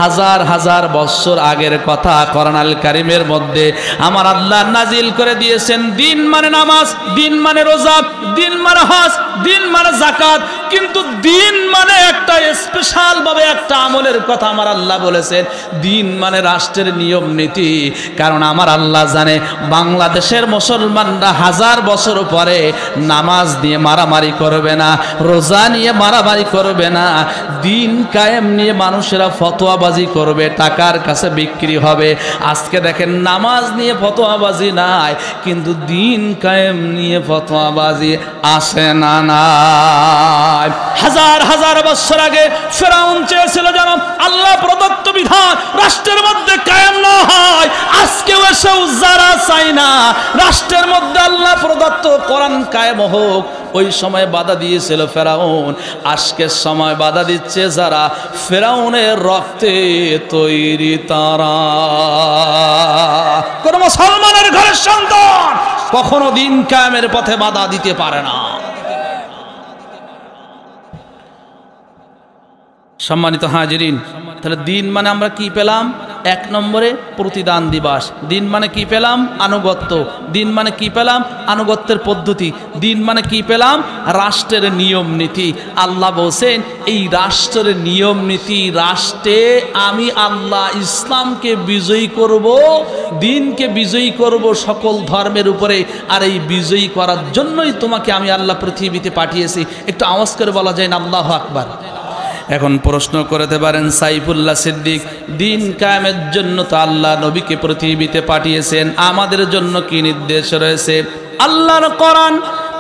হাজার হাজার বছর আগের কথা কোরআনুল কারীমের মধ্যে আমার আল্লাহ নাজিল করে দিয়েছেন, দিন মানে নামাজ, দিন মানে মানে রোজা, দিন মানে হজ, দিন মানে যাকাত, কিন্তু দিন মানে একটা স্পেশাল ভাবে একটা আমলের কথা আমার আল্লাহ বলেছেন। দিন মানে রাষ্ট্রের নিয়ম নীতি। কারণ আমার আল্লাহ জানে বাংলাদেশের মুসলমানরা 1000 বছর পরে নামাজ নিয়ে মারামারি করবে না, রোজা নিয়ে মারামারি করবে না, দিন কায়েম নিয়ে মানুষেরা ফতোয়াবাজি করবে, টাকার কাছে বিক্রি হবে। আজকে দেখেন নামাজ নিয়ে ফতোয়াবাজি নাই, কিন্তু দিন কায়েম নিয়ে ফতোয়াবাজি আসে না নাই। হাজার হাজার বছর আগে ফেরাউন চেয়েছিল যেন আল্লাহ প্রদত্ত বিধান রাষ্ট্রের মধ্যে কায়েম না হয়। আজকেও এসেও যারা চায় না রাষ্ট্রের মধ্যে আল্লাহ প্রদত্ত কোরআন কায়েম হোক, ওই সময় বাধা দিয়েছিল ফেরাউন, আজকের সময় বাধা দিচ্ছে যারা ফেরাউনের রক্তে তৈরি তারা। কোন মুসলমানের ঘরের সন্তান কখনো দিন কায়েমের পথে বাধা দিতে পারে না। সম্মানিত হাজিরিন, তাহলে দিন মানে আমরা কি পেলাম? 1 নম্বরে প্রতিদান দিবস। দিন মানে কি পেলাম? আনুগত্য। দিন মানে কি পেলাম? আনুগত্যের পদ্ধতি। দিন মানে কি পেলাম? রাষ্ট্রের নিয়ম নীতি। আল্লাহ বলছেন এই রাষ্ট্রের নিয়ম নীতি, রাষ্ট্রে আমি আল্লাহ ইসলামকে বিজয়ী করব, দিনকে বিজয়ী করব সকল ধর্মের উপরে। আর এই বিজয়ী করার জন্যই তোমাকে আমি আল্লাহ পৃথিবীতে পাঠিয়েছি। একটু আওয়াজ করে বলা যায় না আল্লাহু আকবার? এখন প্রশ্ন করতে পারেন সাইফুল্লাহ সিদ্দিক, দিন কায়েমের জন্য তো আল্লাহ নবীকে পৃথিবীতে পাঠিয়েছেন, আমাদের জন্য কি নির্দেশ রয়েছে? আল্লাহর কোরআন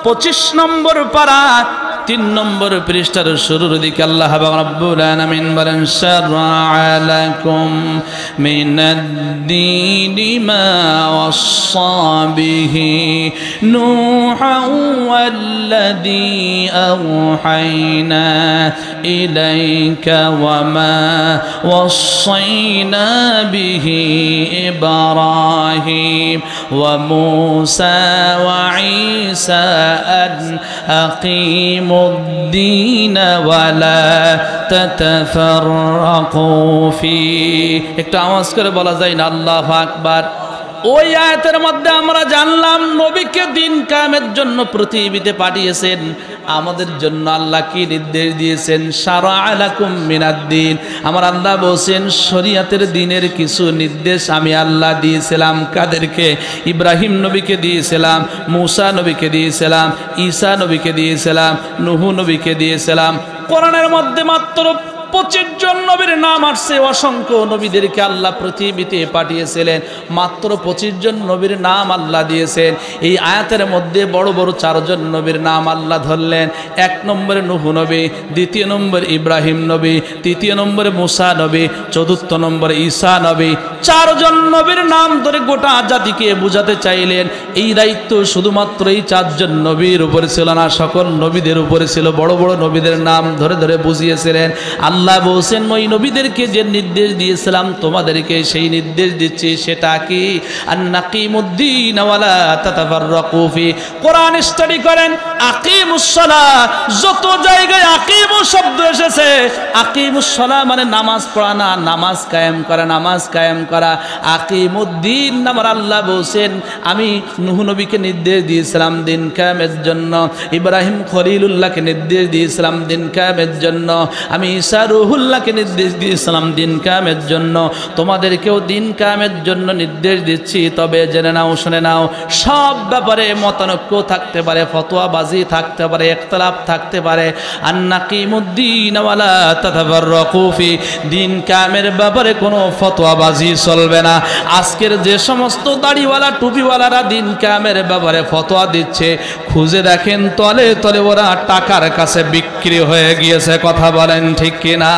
25 নম্বর পারা 3 নম্বর পৃষ্ঠার শুরুর দিকে আল্লাহ রাব্বুল আলামিন বলেন, শারআ লাকুম মিনাদ-দীনি মা ওয়াসসা বিহি নূহান ওয়াল্লাযী আওহাইনা ইলাইকা ওয়া মা ওয়াসাইনা বিহি ইব্রাহিম ওয়া মূসা ওয়া ঈসা আন আকিমু الدين ولا تتفرقوا فيه। একটু আওয়াজ করে বলা যায় না আল্লাহু আকবার? ওই আয়াতের মধ্যে আমরা জানলাম নবীকে দিন কায়েমের জন্য পৃথিবীতে পাঠিয়েছেন। আমাদের জন্য আল্লাহ কি নির্দেশ দিয়েছেন? শারআ লাকুম মিনাদ-দীন। আমার আল্লাহ বলেন শরীয়তের দিনের কিছু নির্দেশ আমি আল্লাহ দিয়েছিলাম। কাদেরকে? ইব্রাহিম নবীকে দিয়েছিলাম, মূসা নবীকে দিয়েছিলাম, ঈসা নবীকে দিয়েছিলাম, নূহ নবীকে দিয়েছিলাম। কোরআনের মধ্যে মাত্র 25 জন নবীর নাম আসছে। অসংখ্য নবীদেরকে আল্লাহ পৃথিবীতে পাঠিয়েছিলেন, মাত্র 25 জন নবীর নাম আল্লাহ দিয়েছেন। এই আয়াতের মধ্যে বড় বড় 4 জন নবীর নাম আল্লাহ ধরলেন। 1 নম্বরে নূহ নবী, 2 নম্বরে ইব্রাহিম নবী, 3 নম্বরে মূসা নবী, 4 নম্বরে ঈসা নবী। 4 জন নবীর নাম ধরে গোটা জাতিকে বুঝাতে চাইলেন। এই দায়িত্ব শুধুমাত্র এই 4 জন নবীর উপরে ছিল না, সকল নবীদের উপরে ছিল। বড় বড় নবীদের নাম ধরে ধরে বুঝিয়েছিলেন। আল্লাহ বলছেন ওই নবীদেরকে যে নির্দেশ দিয়েছিলাম তোমাদেরকে সেই নির্দেশ দিচ্ছি, সেটা কি? আন্নাকিমুদ্দিন ওয়ালা তাতাফাররাকু ফি। কোরআন স্টাডি করেন, আকিমুস সালাহ, যত জায়গায় আকিমু শব্দ এসেছে, আকিমুস সালাহ মানে নামাজ পড়া না, নামাজ কায়েম করা, নামাজ কায়েম করা। আকিমুদ্দিন আমার আল্লাহ বলছেন আমি নূহ নবীকে নির্দেশ দিয়েছিলাম দিন কায়েমের জন্য, ইব্রাহিম খলিলুল্লাহকে নির্দেশ দিয়েছিলাম দিন কায়েমের জন্য, আমি ঈসা রুহুল্লাহকে নির্দেশ দিয়েছিলাম দিন কায়েমের জন্য। তোমাদেরকেও দিন কায়েমের জন্য নির্দেশ দিচ্ছি। তবে জেনে নাও, শুনে নাও, সব ব্যাপারে মতানৈক্য থাকতে পারে, ফতোয়াবাজি থাকতে পারে, ইখতিলাফ থাকতে পারে। আন্নাকিমুদ্দিন ওয়ালা তাতাফাররাকু ফি। দিন কায়েমের ব্যাপারে কোনো ফতোয়াবাজি চলবে না। আজকের যে সমস্ত দাড়িওয়ালা টুপিওয়ালারা দিন কায়েমের ব্যাপারে ফতোয়া দিচ্ছে, খুঁজে দেখেন তলে তলে ওরা টাকার কাছে বিক্রি হয়ে গিয়েছে। কথা বলেন ঠিক কিনা?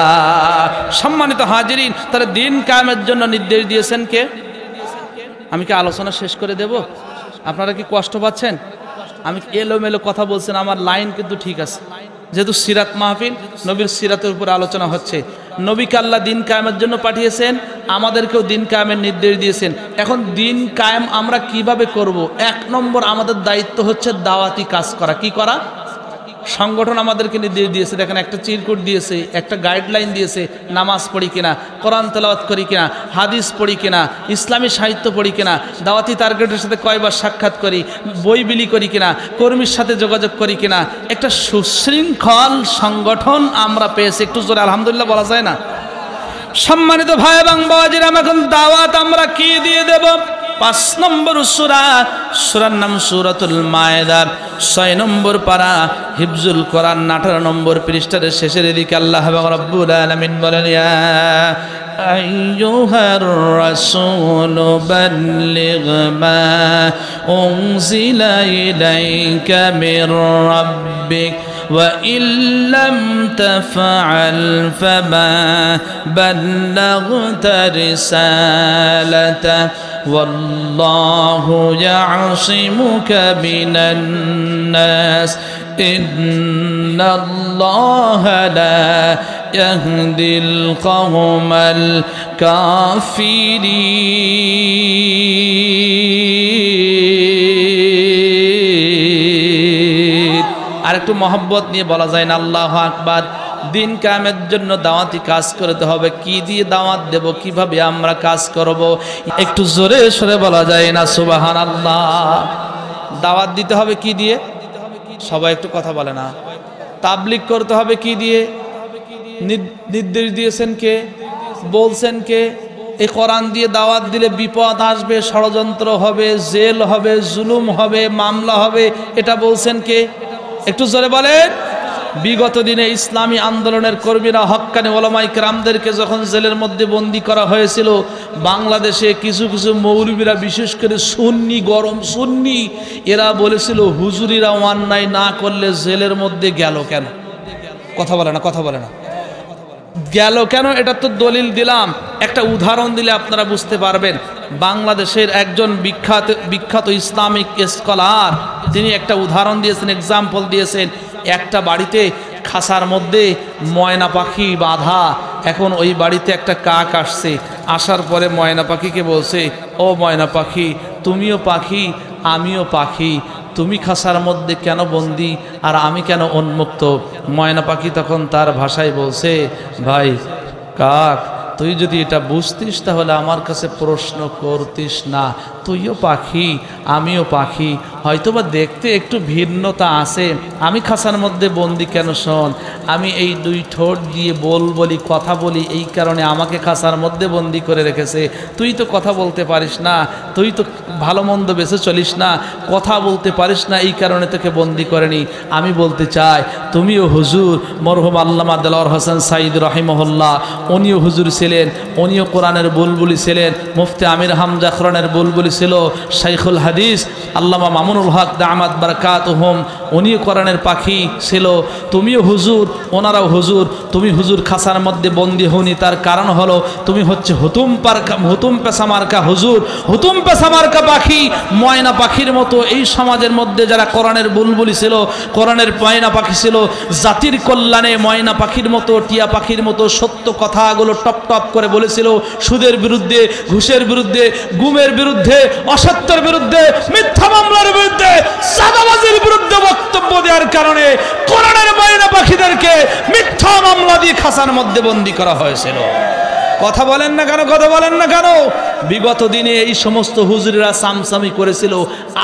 সম্মানিত হাজিরিন, তাহলে দিন কায়েমের জন্য নির্দেশ দিয়েছেন কে? আমি কি আলোচনা শেষ করে দেব? আপনারা কি কষ্ট পাচ্ছেন? আমি এলোমেলো কথা বলছেন, আমার লাইন কিন্তু ঠিক আছে। যেহেতু সিরাত মাহফিল, নবীর সিরাতের উপরে আলোচনা হচ্ছে। নবীকে আল্লাহ দিন কায়েমের জন্য পাঠিয়েছেন, আমাদেরকেও দিন কায়েমের নির্দেশ দিয়েছেন। এখন দিন কায়েম আমরা কিভাবে করব? 1 নম্বর আমাদের দায়িত্ব হচ্ছে দাওয়াতি কাজ করা। কি করা? সংগঠন আমাদেরকে নির্দেশ দিয়েছে, দেখেন একটা চিরকুট দিয়েছে, একটা গাইডলাইন দিয়েছে, নামাজ পড়ি কিনা, কোরআন তেলাওয়াত করি কিনা, হাদিস পড়ি কিনা, ইসলামী সাহিত্য পড়ি কিনা, দাওয়াতি টার্গেটের সাথে কয়বার সাক্ষাৎ করি, বই বিলি করি কিনা, কর্মীর সাথে যোগাযোগ করি কিনা, একটা সুশৃঙ্খল সংগঠন আমরা পেয়েছি। একটু জোরে আলহামদুলিল্লাহ বলা যায় না? সম্মানিত ভাই এবং বাবাজিরা, এখন দাওয়াত আমরা কি দিয়ে দেব? 5 নম্বর সূরা, সূরার নাম সূরাতুল মায়েদা, 6 নম্বর পারা, হিফজুল কোরআন, 18 নম্বর পৃষ্ঠার শেষের দিকে আল্লাহ রাব্বুল আলামিন বলেন, ইয়া আইয়ুহার রাসূল বাল্লিগ মা উনজিলা ইলাইকা মির রাব্বিক وإن لم تفعل فما بلغت رسالته والله يعصمك من الناس إن الله لا يهدي القوم الكافرين। আর একটু মহব্বত নিয়ে বলা যায় না আল্লাহু আকবার। দিন কায়েমের জন্য দাওয়াতি কাজ করতে হবে। কি দিয়ে দাওয়াত দেব, কিভাবে আমরা কাজ করব, একটু জোরে সরে বলা যায় না সুবহানাল্লাহ। দাওয়াত দিতে হবে কি দিয়ে? সবাই একটু কথা বলে না। তাবলীগ করতে হবে কি দিয়ে? নির্দেশ দিয়েছেন কে, বলছেন কে? এই কোরআন দিয়ে দাওয়াত দিলে বিপদ আসবে, ষড়যন্ত্র হবে, জেল হবে, জুলুম হবে, মামলা হবে, এটা বলছেন কে? একটু জোরে বলেন। বিগত দিনে ইসলামী আন্দোলনের কর্মীরা, হক্কানি ওলামায়ে কেরামদেরকে যখন জেলের মধ্যে বন্দী করা হয়েছিল, বাংলাদেশে কিছু কিছু মৌলবীরা, বিশেষ করে সুন্নি, গরম সুন্নি, এরা বলেছিল হুজুরিরা অন্যায় না করলে জেলের মধ্যে গেল কেন? কথা বলে না, কথা বলে না, গেল কেন? এটা তো দলিল দিলাম, একটা উদাহরণ দিলে আপনারা বুঝতে পারবেন। বাংলাদেশের একজন বিখ্যাত ইসলামিক স্কলার, তিনি একটা উদাহরণ দিয়েছেন, এক্সাম্পল দিয়েছেন। একটা বাড়িতে খাসার মধ্যে ময়না পাখি বাঁধা। এখন ওই বাড়িতে একটা কাক আসছে, আসার পরে ময়না পাখিকে বলছে, ও ময়না পাখি, তুমিও পাখি আমিও পাখি, তুমি খাসার মধ্যে কেন বন্দি আর আমি কেন উন্মুক্ত? ময়না পাখি তখন তার ভাষায় বলছে, ভাই কাক, তুই যদি এটা বুঝতিস তাহলে আমার কাছে প্রশ্ন করতিস না। তুইও পাখি আমিও পাখি, হয়তোবা দেখতে একটু ভিন্নতা আছে। আমি খাসার মধ্যে বন্দি কেন? শোন, আমি এই দুই ঠোঁট দিয়ে বলি, কথা বলি, এই কারণে আমাকে খাসার মধ্যে বন্দি করে রেখেছে। তুই তো কথা বলতে পারিস না, তুই তো ভালো মন্দ বেঁচে চলিস না, কথা বলতে পারিস না, এই কারণে তোকে বন্দি করেনি। আমি বলতে চাই, তুমিও হুজুর, মরহুম আল্লামা দেলোয়ার হোসেন সাঈদ রাহিমাহুল্লাহ, উনিও হুজুর ছিলেন, উনিও কোরআনের বুলবুলি ছিলেন। মুফতি আমির হামজা কোরআনের বুলবুলি ছিল। শাইখুল হাদিস আল্লামা মামুনুল হক দামাত বারাকাতুহুম, উনিও কোরআনের পাখি ছিল। তুমিও হুজুর, ওনারাও হুজুর। তুমি হুজুর খাসার মধ্যে বন্দী হওনি, তার কারণ হলো তুমি হচ্ছে হুতুম পেশা মার্কা হুজুর, হুতুম পেশা মার্কা পাখি। ময়না পাখির মতো এই সমাজের মধ্যে যারা কোরআনের বুলবুলি ছিল, কোরআনের ময়না পাখি ছিল, জাতির কল্যাণে ময়না পাখির মতো, টিয়া পাখির মতো সত্য কথাগুলো টপ টপ করে বলেছিল। সুদের বিরুদ্ধে, ঘুষের বিরুদ্ধে, গুমের বিরুদ্ধে, অসত্যের বিরুদ্ধে, মিথ্যা মামলার বিরুদ্ধে, চাঁদাবাজির বিরুদ্ধে বক্তব্য দেওয়ার কারণে কোরআনের ময়না পাখিদেরকে মিথ্যা মামলা দিয়ে খাসার মধ্যে বন্দী করা হয়েছিল। কথা বলেন না কেন? কথা বলেন না কেন? বিগত দিনে এই সমস্ত হুজুরেরা সামসামি করেছিল,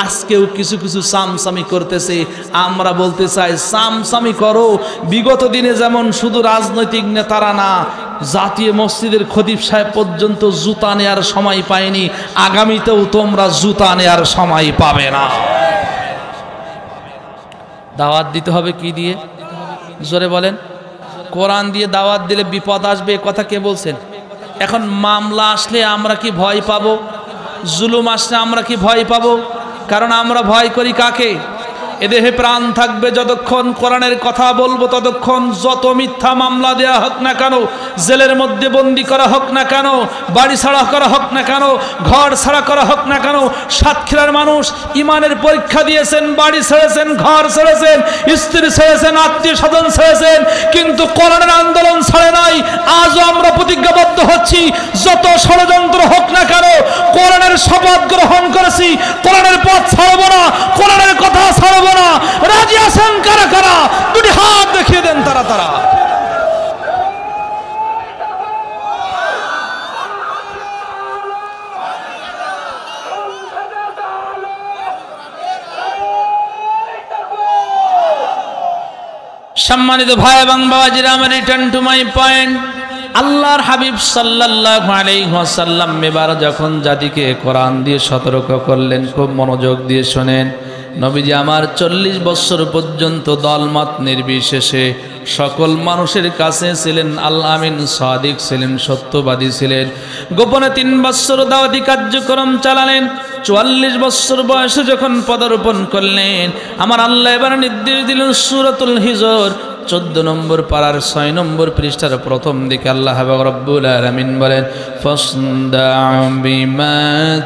আজকেও কিছু কিছু সামসামি করতেছে। আমরা বলতে চাই, সামসামি করো। বিগত দিনে যেমন শুধু রাজনৈতিক নেতারা না, জাতীয় মসজিদের খতিব সাহেব পর্যন্ত জুতা নেয়ার সময় পায়নি, আগামীতেও তোমরা জুতা নেয়ার সময় পাবে না। দাওয়াত দিতে হবে কি দিয়ে? জোরে বলেন। কোরআন দিয়ে দাওয়াত দিলে বিপদ আসবে, কথা কে বলছেন? এখন মামলা আসলে আমরা কি ভয় পাবো? জুলুম আসলে আমরা কি ভয় পাবো? কারণ আমরা ভয় করি কাকে? এদেহে প্রাণ থাকবে যতক্ষণ কোরআনের কথা বলবো ততক্ষণ। যত মিথ্যা মামলা দেয়া হোক না কেন, জেলের মধ্যে বন্দি করা হোক না কেন, বাড়ি ছাড়া করা হোক না কেন, ঘর ছাড়া করা হোক না কেন, সাতক্ষীরার মানুষ ইমানের পরীক্ষা দিয়েছেন, বাড়ি ছেড়েছেন, ঘর ছেড়েছেন, স্ত্রী ছেড়েছেন, আত্মীয় স্বজন ছেড়েছেন, কিন্তু কোরআনের আন্দোলন ছাড়ে নাই। আজও আমরা প্রতিজ্ঞাবদ্ধ হচ্ছি, যত ষড়যন্ত্র হোক না কেন, কোরআনের শপথ গ্রহণ করেছি, কোরআনের পথ ছাড়বো না, কোরআনের কথা ছাড়বো না। রাজি আছেন কারা কারা? দুটি হাত দেখিয়ে দেন তারা তারা। সম্মানিত ভাই এবং বাবাজিরা, আমার রিটার্ন টু মাই পয়েন্ট। আল্লাহর হাবিব সাল্লাল্লাহু আলাইহি ওয়াসাল্লাম এবার যখন জাতিকে কোরআন দিয়ে সতর্ক করলেন, খুব মনোযোগ দিয়ে শোনেন। নবীজি আমার 40 বছর পর্যন্ত দলমত নির্বিশেষে সকল মানুষের কাছে ছিলেন আল আমিন, সাদিক ছিলেন, সত্যবাদী ছিলেন। গোপনে 3 বছর দাওয়াতি কার্যক্রম চালালেন। 44 বছর বয়সে যখন পদার্পণ করলেন, আমার আল্লাহ এবার নির্দেশ দিলেন সূরাতুল হিজর 14 নম্বর পারার 6 নম্বর পৃষ্ঠার প্রথম দিকে আল্লাহ রাব্বুল আলামিন বলেন, ফাসদা' বিমা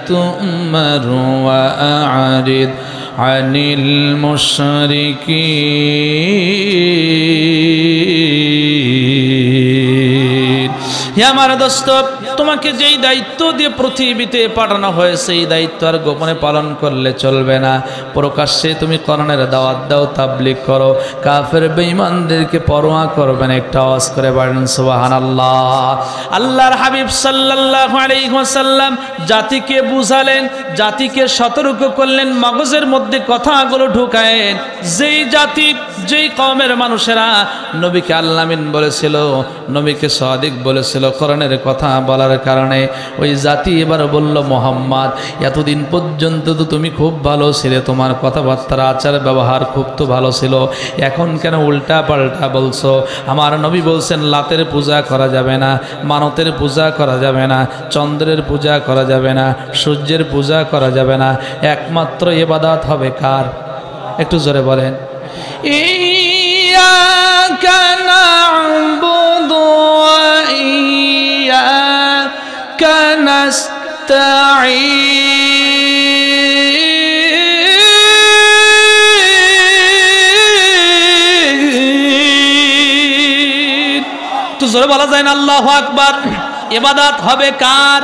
তু'মারু ওয়া আ'রিদ আনিল মুশরিকিন। হে আমার দোস্ত, তোমাকে যেই দায়িত্ব দিয়ে পৃথিবীতে পাঠানো হয়েছে, এই দায়িত্ব আর গোপনে পালন করলে চলবে না। প্রকাশ্যে তুমি কোরআনের দাওয়াত দাও, তাবলীগ করো, কাফের বেঈমানদেরকে পরোয়া করবে না। একটা আওয়াজ করে বলেন সুবহানাল্লাহ। আল্লাহর হাবিব সাল্লাল্লাহু আলাইহি ওয়াসাল্লাম জাতিকে বুঝালেন, জাতিকে সতর্ক করলেন, মগজের মধ্যে কথাগুলো ঢুকায়েন। যেই জাতি, যেই কওমের মানুষেরা নবীকে আল্লামিন বলেছিল, নবীকে সাদিক বলেছিল, কোরআনের কথা বলার কারণে ওই জাতি এবার বলল, মোহাম্মদ এতদিন পর্যন্ত তো তুমি খুব ভালো ছিলে, তোমার কথাবার্তার আচার ব্যবহার খুব তো ভালো ছিল, এখন কেন উল্টা পাল্টা বলছো? আমার নবী বলছেন লাতের পূজা করা যাবে না, মানতের পূজা করা যাবে না, চন্দ্রের পূজা করা যাবে না, সূর্যের পূজা করা যাবে না, একমাত্র ইবাদত হবে কার? একটু জোরে বলেন, ইয়্যাকা না'বুদু ওয়া ইয়্যাকা নাস্তাঈন। তো জোরে বলা যায় না আল্লাহু আকবার? ইবাদত হবে কার?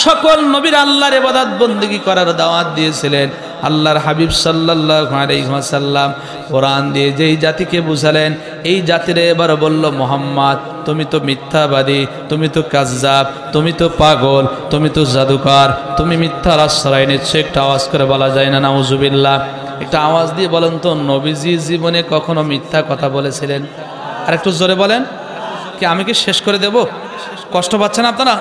সকল নবীর আল্লাহর ইবাদত বন্দেগী করার দাওয়াত দিয়েছিলেন। আল্লাহর হাবিব সাল্লাল্লাহু আলাইহি ওয়াসাল্লাম কোরআন দিয়ে যেই জাতিকে বুঝালেন, এই জাতিরে এবার বলল, মোহাম্মদ তুমি তো মিথ্যাবাদী, তুমি তো কাজ্জাব, তুমি তো পাগল, তুমি তো জাদুকর, তুমি মিথ্যার আশ্রয় নিচ্ছ। একটা আওয়াজ করে বলা যায় না নাউজুবিল্লাহ? একটা আওয়াজ দিয়ে বলেন তো, নবীজি জীবনে কখনো মিথ্যা কথা বলেছিলেন? আর একটু জোরে বলেন। কি আমি কি শেষ করে দেব? কষ্ট পাচ্ছেন আপনারা?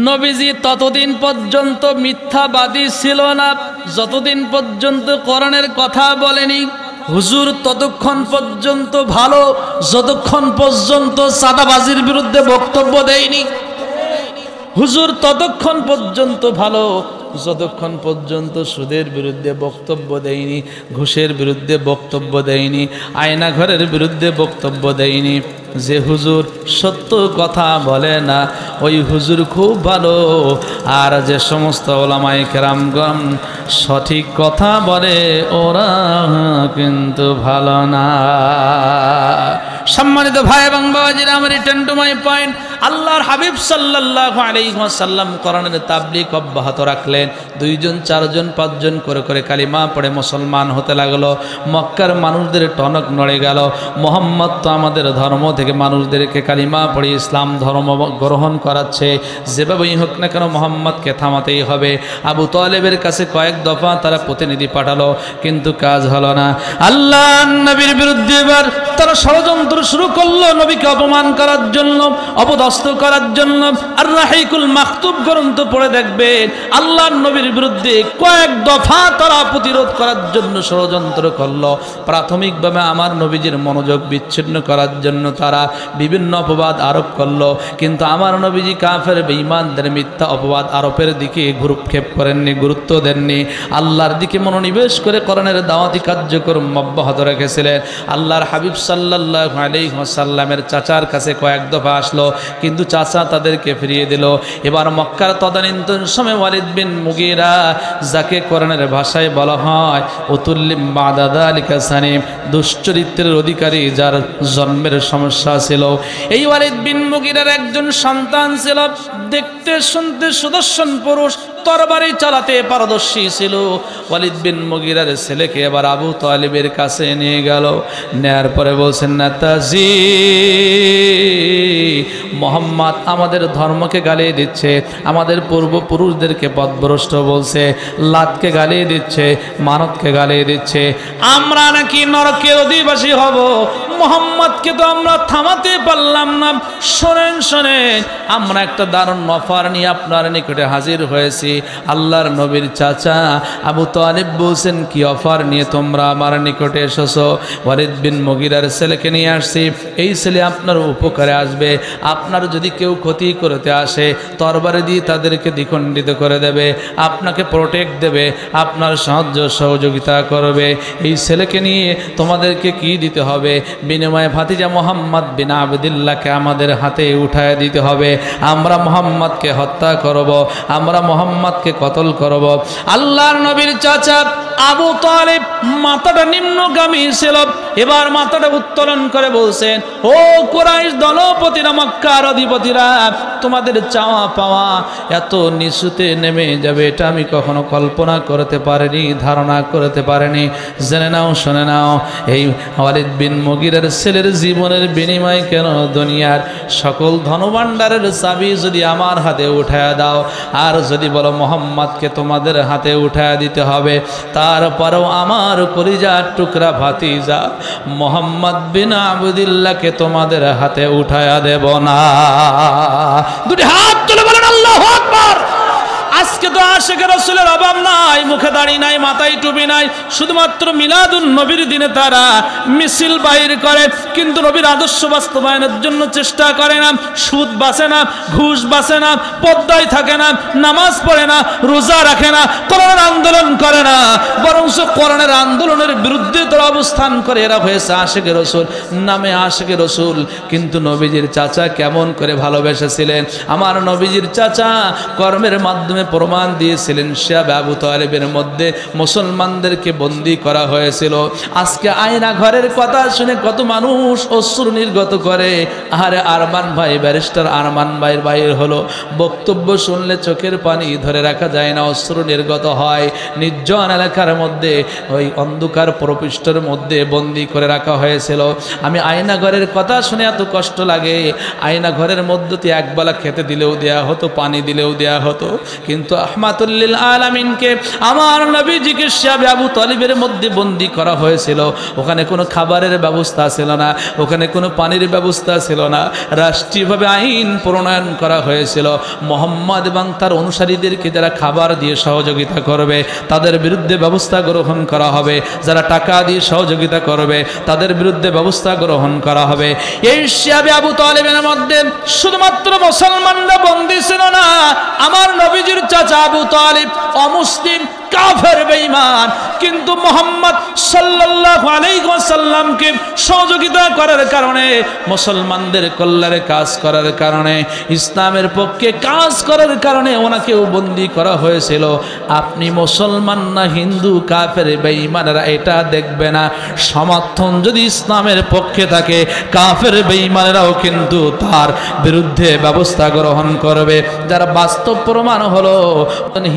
নবীজি ততদিন পর্যন্ত মিথ্যাবাদী ছিল না যতদিন পর্যন্ত কোরআনের কথা বলেনি। হুজুর ততক্ষণ পর্যন্ত ভালো যতক্ষণ পর্যন্ত চাঁদাবাজির বিরুদ্ধে বক্তব্য দেয়নি। হুজুর ততক্ষণ পর্যন্ত ভালো যতক্ষণ পর্যন্ত সুদের বিরুদ্ধে বক্তব্য দেয়নি, ঘুষের বিরুদ্ধে বক্তব্য দেয়নি, আয়নাঘরের বিরুদ্ধে বক্তব্য দেয়নি। যে হুজুর সত্য কথা বলে না ওই হুজুর খুব ভালো, আর যে সমস্ত ওলামায়ে কেরামগণ সঠিক কথা বলে ওরা কিন্তু ভালো না। সম্মানিত ভাই এবং বাবাজিরা, আমার রিটার্ন টু মাই পয়েন্ট। আল্লাহর হাবিব সাল্লাল্লাহু আলাইহি ওয়াসাল্লাম কোরআনের তাবলীগ অব্যাহত রাখলেন। 2 জন 4 জন 5 জন করে করে কালিমা পড়ে মুসলমান হতে লাগলো। মক্কার মানুষদের টনক নড়ে গেল। মোহাম্মদ তো আমাদের ধর্ম থেকে মানুষদেরকে কালিমা পড়ে ইসলাম ধর্ম গ্রহণ করাচ্ছে, যেভাবেই হোক না কেন মোহাম্মদকে থামাতেই হবে। আবু তালেবের কাছে কয়েক দফা তারা প্রতিনিধি পাঠালো, কিন্তু কাজ হলো না। আল্লাহ নবীর বিরুদ্ধে এবার তারা ষড়যন্ত্র শুরু করলো, নবীকে অপমান করার জন্য, অপদস্থ করার জন্য। আর রাহিকুল মাকতুব গ্রন্থ পড়ে দেখবেন, আল্লাহ নবীর বিরুদ্ধে কয়েক দফা তারা প্রতিরোধ করার জন্য ষড়যন্ত্র করলো। প্রাথমিকভাবে আমার নবীজির মনোযোগ বিচ্ছিন্ন করার জন্য তারা বিভিন্ন অপবাদ আরোপ করলো, কিন্তু আমার নবীজি কাফের বেঈমানদের মিথ্যা অপবাদ আরোপের দিকে ভ্রুক্ষেপ করেননি, গুরুত্ব দেননি। আল্লাহর দিকে মনোনিবেশ করে কোরআনের দাওয়াতি কার্যক্রম অব্যাহত রেখেছিলেন। আল্লাহর হাবিব সাল্লাল্লাহু আলাইহি ওয়াসাল্লামের চাচার কাছে কয়েক দফা আসলো, কিন্তু চাচা তাদেরকে ফিরিয়ে দিল। এবার মক্কার তদানীন্তন সময় ওয়ালিদ বিন মুগীরা, যাকে কোরআনের ভাষায় বলা হয় উতুল্লিম বাদা যালিকা সানিম, দুশ্চরিত্রের অধিকারী, যার জন্মের সমস্যা ছিল। এই ওয়ালিদ বিন মুগীরার একজন সন্তান ছিল, দেখতে শুনতে সুদর্শন পুরুষ, তরবারি চালাতে পারদর্শী ছিল। ওয়ালিদ বিন মুগিরার ছেলেকে এবার আবু তালিবের কাছে নিয়ে গেল। নেয়ার পরে বলছেন, নেতাজি মোহাম্মদ আমাদের ধর্মকে গালিয়ে দিচ্ছে, আমাদের পূর্বপুরুষদেরকে পথভ্রষ্ট বলছে, লাতকে গালিয়ে দিচ্ছে, মানতকে গালিয়ে দিচ্ছে, আমরা নাকি নরকের অধিবাসী হব। মোহাম্মদকে তো আমরা থামাতে পারলাম না। শোনেন শোনেন, আমরা একটা দারুণ অফার নিয়ে আপনার নিকটে হাজির হয়েছি। আল্লাহর নবীর চাচা আবু তালিব বলছেন, কি অফার নিয়ে তোমরা আমার নিকটে এসেছো? ওয়ালিদ বিন মুগিরার ছেলেকে নিয়ে আসছি, এই ছেলে আপনার উপকারে আসবে। আপনার যদি কেউ ক্ষতি করতে আসে, তরবারি দিয়ে তাদেরকে দ্বিখণ্ডিত করে দেবে, আপনাকে প্রোটেক্ট দেবে, আপনার সাহায্য সহযোগিতা করবে। এই ছেলেকে নিয়ে তোমাদেরকে কি দিতে হবে? বিনিময়ে ভাতিজা মোহাম্মদ বিন আবদুল্লাহকে আমাদের হাতে উঠায় দিতে হবে। আমরা মোহাম্মদকে হত্যা করব, আমরা মোহাম্মদকে কতল করব। আল্লাহর নবীর চাচা আবু তালিব মাথাটা নিম্নগামী ছিল, এবার মাথাটা উত্তোলন করে বলছেন, ও কুরাইশ দলপতিরা, মক্কার অধিপতিরা, তোমাদের চাওয়া পাওয়া এত নিচুতে নেমে যাবে এটা আমি কখনো কল্পনা করতে পারিনি, ধারণা করতে পারিনি। জেনে নাও, শুনে নাও, এই ওয়ালিদ বিন মুগিরার ছেলের জীবনের বিনিময়ে কেন দুনিয়ার সকল ধনভাণ্ডারের চাবি যদি আমার হাতে উঠায়া দাও, আর যদি বলো মোহাম্মদকে তোমাদের হাতে উঠায়া দিতে হবে, তারপরেও আমার কলিজার টুকরা ভাতিজা মোহাম্মদ বিন আবদুল্লাহকে তোমাদের হাতে উঠায়া দেব না। দুটি হাত তুলে বলেন আল্লাহু আকবার। আজকে তো আশিকে রাসূলের অভাব নাই, মুখে দাড়ি নাই, মাথায় টুপি নাই, শুধুমাত্র মিলাদুন নবীর দিনে তারা মিছিল বাইর করে, কিন্তু নবীর আদর্শ বাস্তবায়নের জন্য চেষ্টা করে না। সুদ বাঁচে না, ঘুষ বাঁচে না, পর্দায় থাকে না, নামাজ পড়ে না, রোজা রাখে না, কোরআনের আন্দোলন করে না, বরং কোরআনের আন্দোলনের বিরুদ্ধে তারা অবস্থান করে। এরা হয়েছে আশিকে রাসূল, নামে আশিকে রাসূল, কিন্তু নবীজির চাচা কেমন করে ভালোবেসেছিলেন। আমার নবীজির চাচা কর্মের মাধ্যমে প্রমাণ দিয়েছিলেন। শিয়াবে আবু তালিবের মধ্যে মুসলমানদেরকে বন্দী করা হয়েছিল। আজকে আয়না ঘরের কথা শুনে কত মানুষ অশ্রু নির্গত করে। আরে আরমান ভাই, ব্যারিস্টার আরমান ভাইয়ের বাইর হলো, বক্তব্য শুনলে চোখের পানি ধরে রাখা যায় না, অশ্রু নির্গত হয়। নির্জন এলাকার মধ্যে ওই অন্ধকার প্রপৃষ্ঠের মধ্যে বন্দী করে রাখা হয়েছিল। আমি আয়না ঘরের কথা শুনে এত কষ্ট লাগে। আয়না ঘরের মধ্যে একবেলা খেতে দিলেও দেয়া হতো, পানি দিলেও দেয়া হতো, কিন্তু রাহমাতুল লিল আলামিনকে আমার নবীজিকে শিয়াবে আবু তালিবের মধ্যে বন্দী করা হয়েছিল। ওখানে কোনো খাবারের ব্যবস্থা ছিল না, ওখানে কোনো পানির ব্যবস্থা ছিল না। রাষ্ট্রীয়ভাবে আইন প্রণয়ন করা হয়েছিল, মোহাম্মদ এবং তার অনুসারীদেরকে যারা খাবার দিয়ে সহযোগিতা করবে তাদের বিরুদ্ধে ব্যবস্থা গ্রহণ করা হবে, যারা টাকা দিয়ে সহযোগিতা করবে তাদের বিরুদ্ধে ব্যবস্থা গ্রহণ করা হবে। এই শিয়াবে আবু তালিবের মধ্যে শুধুমাত্র মুসলমানরা বন্দী ছিল না, আমার নবীজির চাচা আবু তালিব অমুসলিম, কাফের, বেঈমান, কিন্তু মুহাম্মদ সাল্লাল্লাহু আলাইহি ওয়াসাল্লামকে সহযোগিতা করার কারণে, মুসলমানদের কল্যাণে কাজ করার কারণে, ইসলামের পক্ষে কাজ করার কারণে ওনাকেও বন্দী করা হয়েছিল। আপনি মুসলমান না হিন্দু, কাফের, বেঈমানরা এটা দেখবে না। সমর্থন যদি ইসলামের পক্ষে থাকে, কাফের বেঈমানেরাও কিন্তু তার বিরুদ্ধে ব্যবস্থা গ্রহণ করবে। যারা বাস্তব প্রমাণ হলো,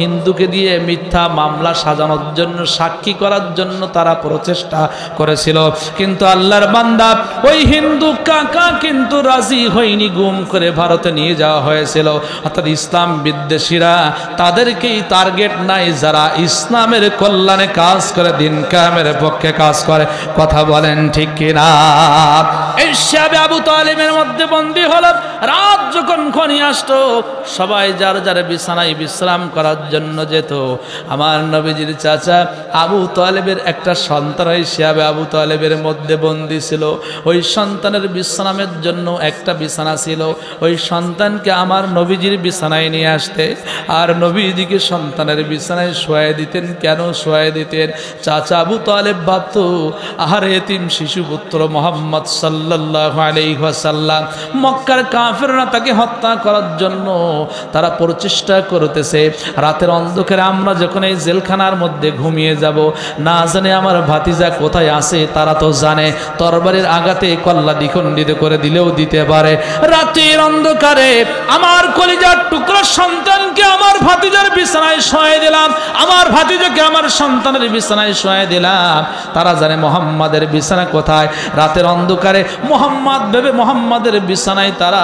হিন্দুকে দিয়ে মিথ্যা মামলা সাজানোর জন্য, সাক্ষী করার জন্য তারা প্রচেষ্টা করেছিল, কিন্তু আল্লাহর বান্দা ওই হিন্দু কাকা কিন্তু রাজি হয়নি, গুম করে ভারতে নিয়ে যাওয়া হয়েছিল। অর্থাৎ ইসলাম বিদ্বেষীরা তাদেরকেই টার্গেট নাই যারা ইসলামের কল্যাণে কাজ করে, দিন কায়েমের পক্ষে কাজ করে। কথা বলেন ঠিক কিনা? এই শিয়াবে আবু তালিবের মধ্যে বন্দী হলো। রাত যখন ঘনিয়ে আসতো, সবাই যার যার বিছানায় বিশ্রাম করার জন্য যেত। আমার নবীজির চাচা আবু তালেবের একটা সন্তান ওই শিয়াবে আবু তালেবের মধ্যে বন্দী ছিল। ওই সন্তানের বিশ্রামের জন্য একটা বিছানা ছিল। ওই সন্তানকে আমার নবীজির বিছানায় নিয়ে আসতে, আর নবীজিকে সন্তানের বিছানায় শোয়াই দিতেন। কেন শোয়াই দিতেন? চাচা আবু তালেব ভাবত, আহারে এতিম শিশুপুত্র মোহাম্মদ সাল্লাল্লাহু সাল্লাল্লাহু আলাইহি ওয়াসাল্লাম। মক্কার কাফেররা তাকে হত্যা করার জন্য তারা প্রচেষ্টা করতেছে। রাতের অন্ধকারে আমরা যখন এই জেলখানার মধ্যে ঘুমিয়ে যাব, না জানে আমার ভাতিজা কোথায় আছে, তারা তো জানে তরবারির আঘাতে কল্লা দ্বিখণ্ডিত করে দিলেও দিতে পারে। রাতের অন্ধকারে আমার কলিজার টুকরা সন্তানকে আমার ভাতিজার বিছানায় শোয়াই দিলাম, আমার ভাতিজাকে আমার সন্তানের বিছানায় শোয়াই দিলাম। তারা জানে মুহাম্মাদের বিছানা কোথায়। রাতের অন্ধকারে মুহাম্মদ ভেবে মুহাম্মাদের বিছানায় তারা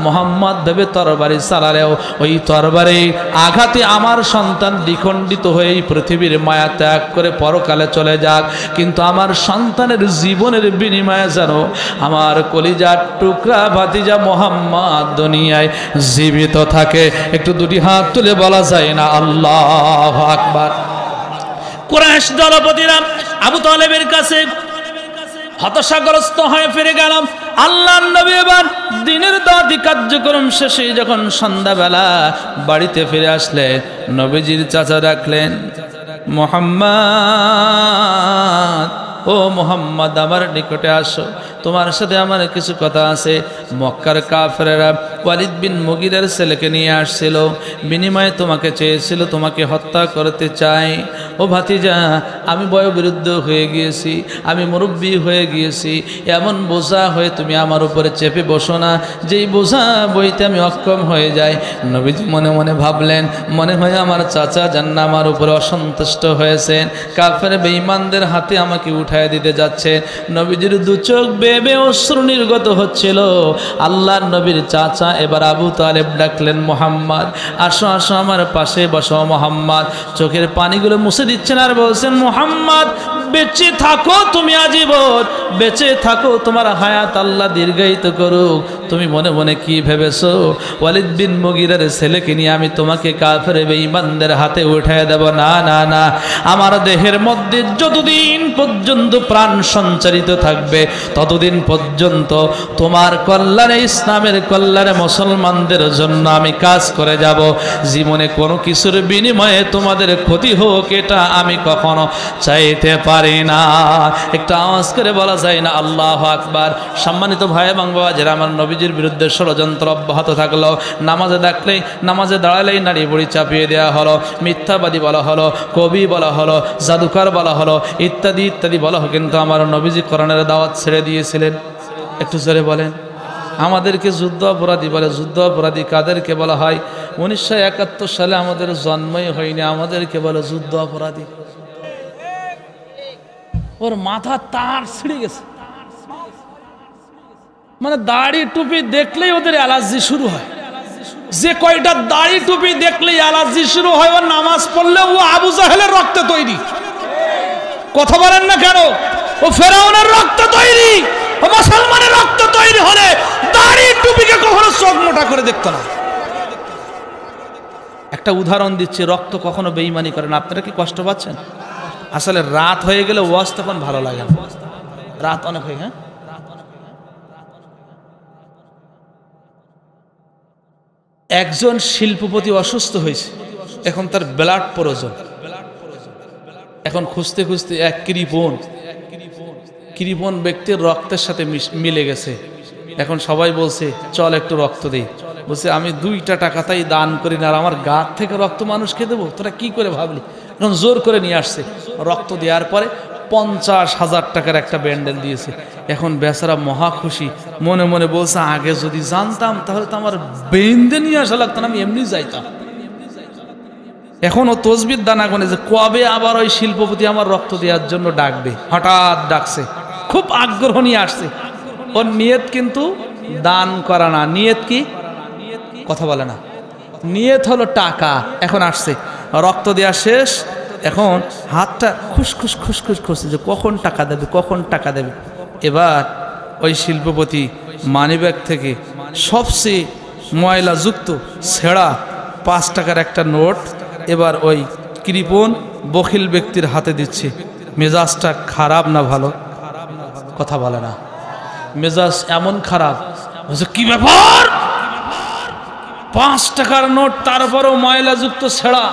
মুহাম্মদ ভেবে তরবারি চালালেও ওই তরবারি আঘাতে আমার সন্তান দ্বিখণ্ডিত হয়ে এই পৃথিবীর মায়া ত্যাগ করে পরকালে চলে যাক, কিন্তু আমার সন্তানের জীবনের বিনিময়ে যেন আমার কলিজার টুকরা ভাতিজা মুহাম্মদ দুনিয়ায় জীবিত থাকে। একটু দুটি হাত তুলে বলা যায় না আল্লাহু আকবার। কুরাইশ দলপতিরা আবু তালেবের কাছে হতাশাগ্রস্ত হয়ে ফিরে গেলাম। আল্লাহর নবী এবার দিনের দাওয়াতি কার্যক্রম শেষে যখন সন্ধ্যাবেলা বাড়িতে ফিরে আসলেন, নবীজির চাচা ডাকলেন, মুহাম্মদ, ও মুহাম্মদ আমার নিকটে আসো, তোমার সাথে আমার কিছু কথা আছে। মক্কার কাফেররা ওয়ালিদ বিন মুগিরের ছেলেকে নিয়ে আসছিল, বিনিময়ে তোমাকে চেয়েছিল, তোমাকে হত্যা করতে চাই। ও ভাতিজা, আমি বয়োবৃদ্ধ হয়ে গিয়েছি, আমি মুরব্বী হয়ে গিয়েছি, এমন বোঝা হয়ে তুমি আমার উপরে চেপে বসো না, যেই বোঝা বইতে আমি অক্ষম হয়ে যাই। নবীজি মনে মনে ভাবলেন, মনে হয় আমার চাচা জান্না আমার উপরে অসন্তুষ্ট হয়েছেন, কাফের বেঈমানদের হাতে আমাকে উঠায় দিতে যাচ্ছে। নবীজির দু চোখ বেবে অশ্রু নির্গত হচ্ছিল। আল্লাহর নবীর চাচা এবার আবু তালেব ডাকলেন, মুহাম্মদ আসো আসো আমার পাশে বসো। মুহাম্মদ চোখের পানিগুলো মুছে দিচ্ছেন আর বলছেন, মুহাম্মদ বেঁচে থাকো তুমি আজীবন, বেঁচে থাকো, তোমার হায়াত আল্লাহ দীর্ঘায়িত করুক। তুমি মনে মনে কি ভেবেছো ওয়ালিদ বিন মুগিরের ছেলেকে নিয়ে আমি তোমাকে কাফের বেঈমানদের হাতে উঠায় দেব? না না না, আমার দেহের মধ্যে যতদিন পর্যন্ত প্রাণ সঞ্চারিত থাকবে ততদিন পর্যন্ত তোমার কল্যাণে, ইসলামের কল্যাণে, মুসলমানদের জন্য আমি কাজ করে যাব। জীবনে কোনো কিছুর বিনিময়ে তোমাদের ক্ষতি হোক এটা আমি কখনো চাইতে পারি না। একটু আওয়াজ করে বলা যায় না আল্লাহু আকবার। সম্মানিত ভাই এবং বাবা, যারা আমার নবীজির বিরুদ্ধে ষড়যন্ত্র অব্যাহত থাকলো, নামাজে ডাকলেই, নামাজে দাঁড়ালেই নাড়ি বুড়ি চাপিয়ে দেওয়া হলো, মিথ্যাবাদী বলা হলো, কবি বলা হলো, জাদুকর বলা হলো, ইত্যাদি ইত্যাদি বলা হলো, কিন্তু আমার নবীজি কোরআনের দাওয়াত ছেড়ে দিয়েছিলেন। একটু জোরে বলেন। আমাদেরকে যুদ্ধ অপরাধী বলে। যুদ্ধ অপরাধী কাদেরকে বলা হয়? 1971 সালে আমাদের জন্মই হয়নি, আমাদেরকে বলে যুদ্ধ অপরাধী। ওর মাথা তার ছিঁড়ে গেছে, মানে দাড়ি টুপি দেখলেই ওদের অ্যালার্জি শুরু হয়। যে কয়টা দাড়ি টুপি দেখলেই অ্যালার্জি শুরু হয়, ওর নামাজ পড়লে ও আবু জাহেলের রক্তে তৈরি। কথা বলেন না কেন? ও ফেরাউনের রক্তে তৈরি। ও মুসলমানের রক্তে তৈরি হলে দাড়ি টুপিকে কখনো চোখ মোটা করে দেখতো না। একটা উদাহরণ দিচ্ছি, রক্ত কখনো বেঈমানি করে না। আপনারা কি কষ্ট পাচ্ছেন? আসলে রাত হয়ে গেলে ওয়াজ তখন ভালো লাগে না, রাত অনেক হয়ে। হ্যাঁ, একজন শিল্পপতি অসুস্থ হয়েছে, এখন তার ব্লাড প্রয়োজন। এখন খুঁজতে খুঁজতে এক কৃপণ ব্যক্তির রক্তের সাথে মিলে গেছে। এখন সবাই বলছে চল একটু রক্ত দেই। বলছে আমি 2টা টাকা তাই দান করি না, আর আমার গা থেকে রক্ত মানুষকে দেবো? তোরা কি করে ভাবলি? এখন জোর করে নিয়ে আসছে। রক্ত দেওয়ার পরে 50,000 টাকার একটা ব্যান্ডেল দিয়েছে। এখন বেচারা মহা খুশি, মনে মনে বলছে আগে যদি জানতাম তাহলে তো আমার বেন্দে নিয়ে আসা লাগতো না, আমি এমনি যাইতাম। এখন ও তসবির দানা গনে যে কবে আবার ওই শিল্পপতি আমার রক্ত দেওয়ার জন্য ডাকবে। হঠাৎ ডাকছে, খুব আগ্রহ নিয়ে আসছে। ওর নিয়ত কিন্তু দান করা না। নিয়ত কি? কথা বলে না। নিয়ত হলো টাকা। এখন আসছে, রক্ত দেওয়া শেষ, এখন হাতটা খুসখুস খুসখুস করছে যে কখন টাকা দেবে, কখন টাকা দেবে। এবার ওই শিল্পপতি মানিব্যাগ থেকে সবচেয়ে ময়লাযুক্ত ছেঁড়া 5 টাকার একটা নোট এবার ওই কৃপণ বখিল ব্যক্তির হাতে দিচ্ছে। মেজাজটা খারাপ না ভালো? কথা বলে না। মেজাজ এমন খারাপ, কি ব্যাপার? 5 টাকার নোট, তারপরেও ময়লাযুক্ত ছেঁড়া।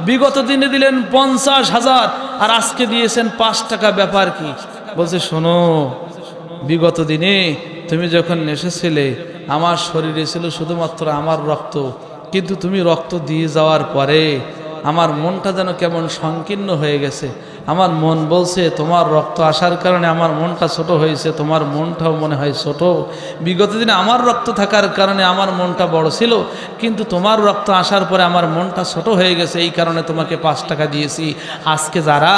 বিগত দিনে দিলেন 50,000 আর আজকে দিয়েছেন 5 টাকা, ব্যাপার কি? বলছে শোনো, বিগত দিনে তুমি যখন এসেছিলে আমার শরীরে ছিল শুধুমাত্র আমার রক্ত, কিন্তু তুমি রক্ত দিয়ে যাওয়ার পরে আমার মনটা যেন কেমন সংকীর্ণ হয়ে গেছে। আমার মন বলছে তোমার রক্ত আসার কারণে আমার মনটা ছোট হয়েছে, তোমার মনটাও মনে হয় ছোট। বিগত দিনে আমার রক্ত থাকার কারণে আমার মনটা বড় ছিল, কিন্তু তোমার রক্ত আসার পরে আমার মনটা ছোট হয়ে গেছে, এই কারণে তোমাকে 5 টাকা দিয়েছি। আজকে যারা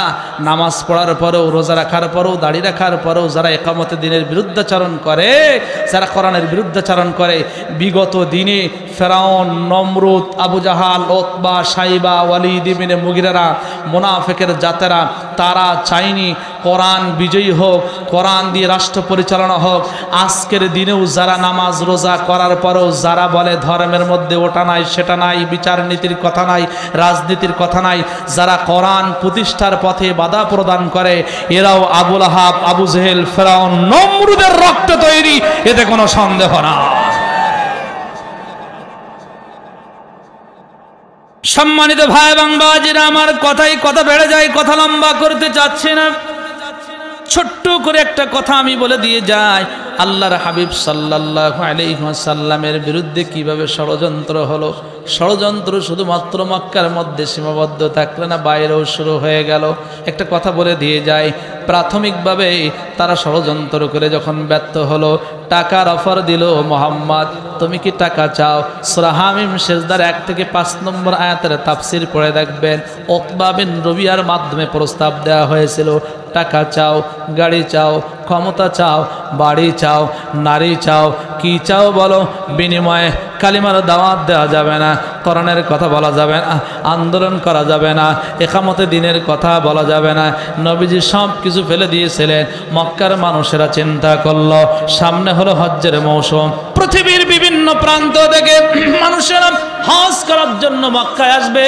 নামাজ পড়ার পরেও, রোজা রাখার পরেও, দাড়ি রাখার পরেও যারা একামতে দিনের বিরুদ্ধাচরণ করে, যারা কোরআনের বিরুদ্ধাচরণ করে, বিগত দিনে ফেরাউন, নমরুদ, আবু জাহাল, উতবা, সাইবা, ওয়ালিদ ইবনে মুগিরারা, মুনাফিকের জাতেরা, তারা চাইনি কোরআন বিজয়ী হোক, কোরআন দিয়ে রাষ্ট্র পরিচালনা হোক। আজকের দিনেও যারা নামাজ রোজা করার পরেও যারা বলে ধর্মের মধ্যে ওটা নাই, সেটা নাই, বিচার নীতির কথা নাই, রাজনীতির কথা নাই, যারা কোরআন প্রতিষ্ঠার পথে বাধা প্রদান করে, এরাও আবু লাহাব, আবু জেহেল, ফেরাউন, নমরুদের রক্তে তৈরি, এতে কোনো সন্দেহ না। সম্মানিত ভাই এবং বাবাজিরা, আমার কথা বেড়ে যায়, কথা লম্বা করতে চাচ্ছি না। ছোট্ট করে একটা কথা আমি বলে দিয়ে যাই। আল্লাহর হাবিব সাল্লাল্লাহু আলাইহি ওয়াসাল্লামের বিরুদ্ধে কিভাবে ষড়যন্ত্র হলো। ষড়যন্ত্র শুধুমাত্র মক্কার মধ্যে সীমাবদ্ধ থাকলে না, বাইরেও শুরু হয়ে গেল। একটা কথা বলে দিয়ে যায়, প্রাথমিকভাবে তারা ষড়যন্ত্র করে যখন ব্যর্থ হলো, টাকার অফার দিল, মোহাম্মদ তুমি কি টাকা চাও? সূরা হামিম সিজদার 1 থেকে 5 নম্বর আয়াতের তাফসীর পড়ে দেখবেন। উতবা বিন রবিয়ার মাধ্যমে প্রস্তাব দেওয়া হয়েছিল, টাকা চাও, গাড়ি চাও, ক্ষমতা চাও, বাড়ি চাও, নারী চাও, কি চাও বলো, বিনিময়ে কালিমার দাওয়াত দেওয়া যাবে না, কোরআনের কথা বলা যাবে না, আন্দোলন করা যাবে না, ইকামতে দিনের কথা বলা যাবে না। নবীজি সব কিছু ফেলে দিয়েছিলেন। মক্কার মানুষেরা চিন্তা করল, সামনে হলো হজ্জের মৌসুম, পৃথিবীর বিভিন্ন প্রান্ত থেকে মানুষেরা হজ করার জন্য মক্কায় আসবে।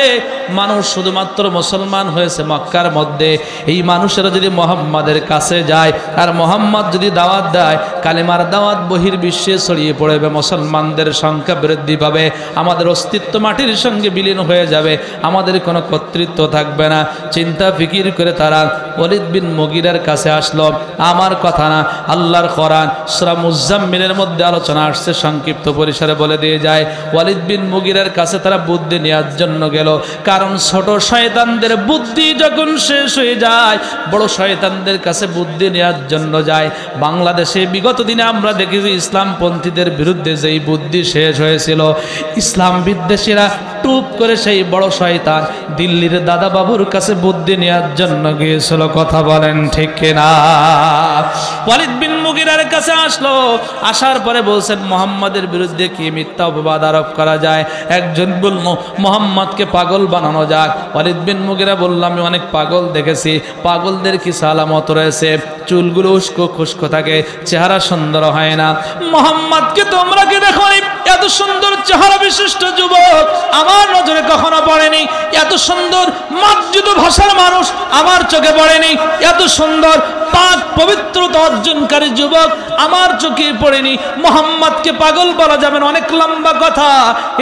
মানুষ শুধুমাত্র মুসলমান হয়েছে মক্কার মধ্যে, এই মানুষেরা যদি মোহাম্মদের কাছে যায় আর মোহাম্মদ যদি দাওয়াত দেয়, কালিমার দাওয়াত বহির্বিশ্বে ছড়িয়ে পড়বে, মুসলমানদের সংখ্যা বৃদ্ধি পাবে, আমাদের অস্তিত্ব মাটির সঙ্গে বিলীন হয়ে যাবে, আমাদের কোনো কর্তৃত্ব থাকবে না। চিন্তা ফিকির করে তারা ওয়ালিদ বিন মুগিরার কাছে আসলো। আমার কথা না, আল্লাহর কোরআন সূরা মুজাম্মিলের মধ্যে আলোচনা আসছে, সংক্ষিপ্ত পরিসরে বলে দিয়ে যায়। ওয়ালিদ বিন মুগিরার কাছে তারা বুদ্ধি নেওয়ার জন্য গেল, কারণ ছোট শয়তানদের বুদ্ধি যখন শেষ হয়ে যায়, বড় শয়তানদের কাছে বুদ্ধি নেওয়ার জন্য যায়। বাংলাদেশে বিগত দিনে আমরা দেখেছি ইসলামপন্থীদের বিরুদ্ধে যেই বুদ্ধি শেষ হয়েছিল, ইসলাম বিদ্বেষীরা টুপ করে সেই বড় শয়তান দিল্লির দাদা বাবুর কাছে বুদ্ধি নেওয়ার জন্য গিয়েছিল। কথা বলেন ঠিক কিনা? ওয়ালিদ বিন মুগিরার কাছে আসলো, আসার পরে বলছেন মোহাম্মদের বিরুদ্ধে কি মিথ্যা অপবাদ আরোপ করা যায়? একজন বলল মোহাম্মদকে পাগল বানানো যাক। ওয়ালিদ বিন মুগিরা বলল, আমি অনেক পাগল দেখেছি, পাগলদের কি সালামত রয়েছে, চুলগুলো উস্কো খুস্কো থাকে, চেহারা সুন্দর হয় না। মোহাম্মদকে তোমরা কি দেখো? এত সুন্দর চেহারা বিশিষ্ট যুবক আমার নজরে কখনো পড়েনি, এত সুন্দর মার্জিত ভাষার মানুষ আমার চোখে পড়েনি, এত সুন্দর পাক পবিত্রতা অর্জনকারী যুবক আমার চোখে পড়েনি। মোহাম্মদকে পাগল বলা যাবে না, অনেক লম্বা কথা।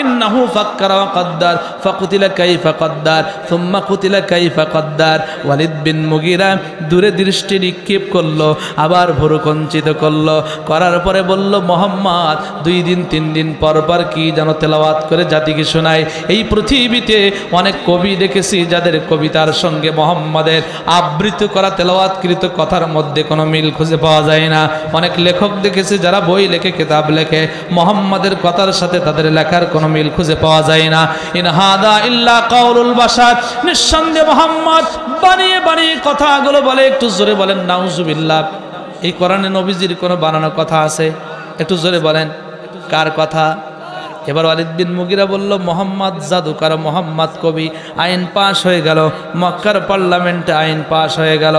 ইন্নাহু ফাক্কারা ওয়া কদ্দার ফাকুতিলা কাইফা কদ্দার সুম্মা কুতিলা কাইফা কদ্দার। ওয়ালিদ বিন মুগিরা দূরে দৃষ্টি নিক্ষেপ করলো, আবার ভুরু কঞ্চিত করলো, করার পরে বলল, মোহাম্মদ 2 দিন 3 দিন পর পর কি যেন তেলাওয়াত করে জাতিকে শোনায়। এই পৃথিবীতে অনেক কবি দেখেছি যাদের কবিতার সঙ্গে মোহাম্মদের আবৃত্তি করা তেলাওয়াতকৃত কথার মধ্যে কোনো মিল খুঁজে পাওয়া যায় না। অনেক লেখক দেখেছি যারা বই লেখে, কিতাব লেখে, মোহাম্মদের কথার সাথে তাদের লেখার কোনো মিল খুঁজে পাওয়া যায় না। ইন হাদা ইল্লা কাউলুল বাশার, নিঃসন্দেহে মোহাম্মদ বানিয়ে বানিয়ে কথাগুলো বলে। একটু জোরে বলেন নাউজুবিল্লাহ। এই কোরআনে নবীজির কোনো বানানো কথা আছে? একটু জোরে বলেন, কার কথা? এবার ওয়ালিদ বিন মুগিরা বলল, মোহাম্মদ জাদুকর, মোহাম্মদ কবি। আইন পাশ হয়ে গেল, মক্কার পার্লামেন্টে আইন পাশ হয়ে গেল।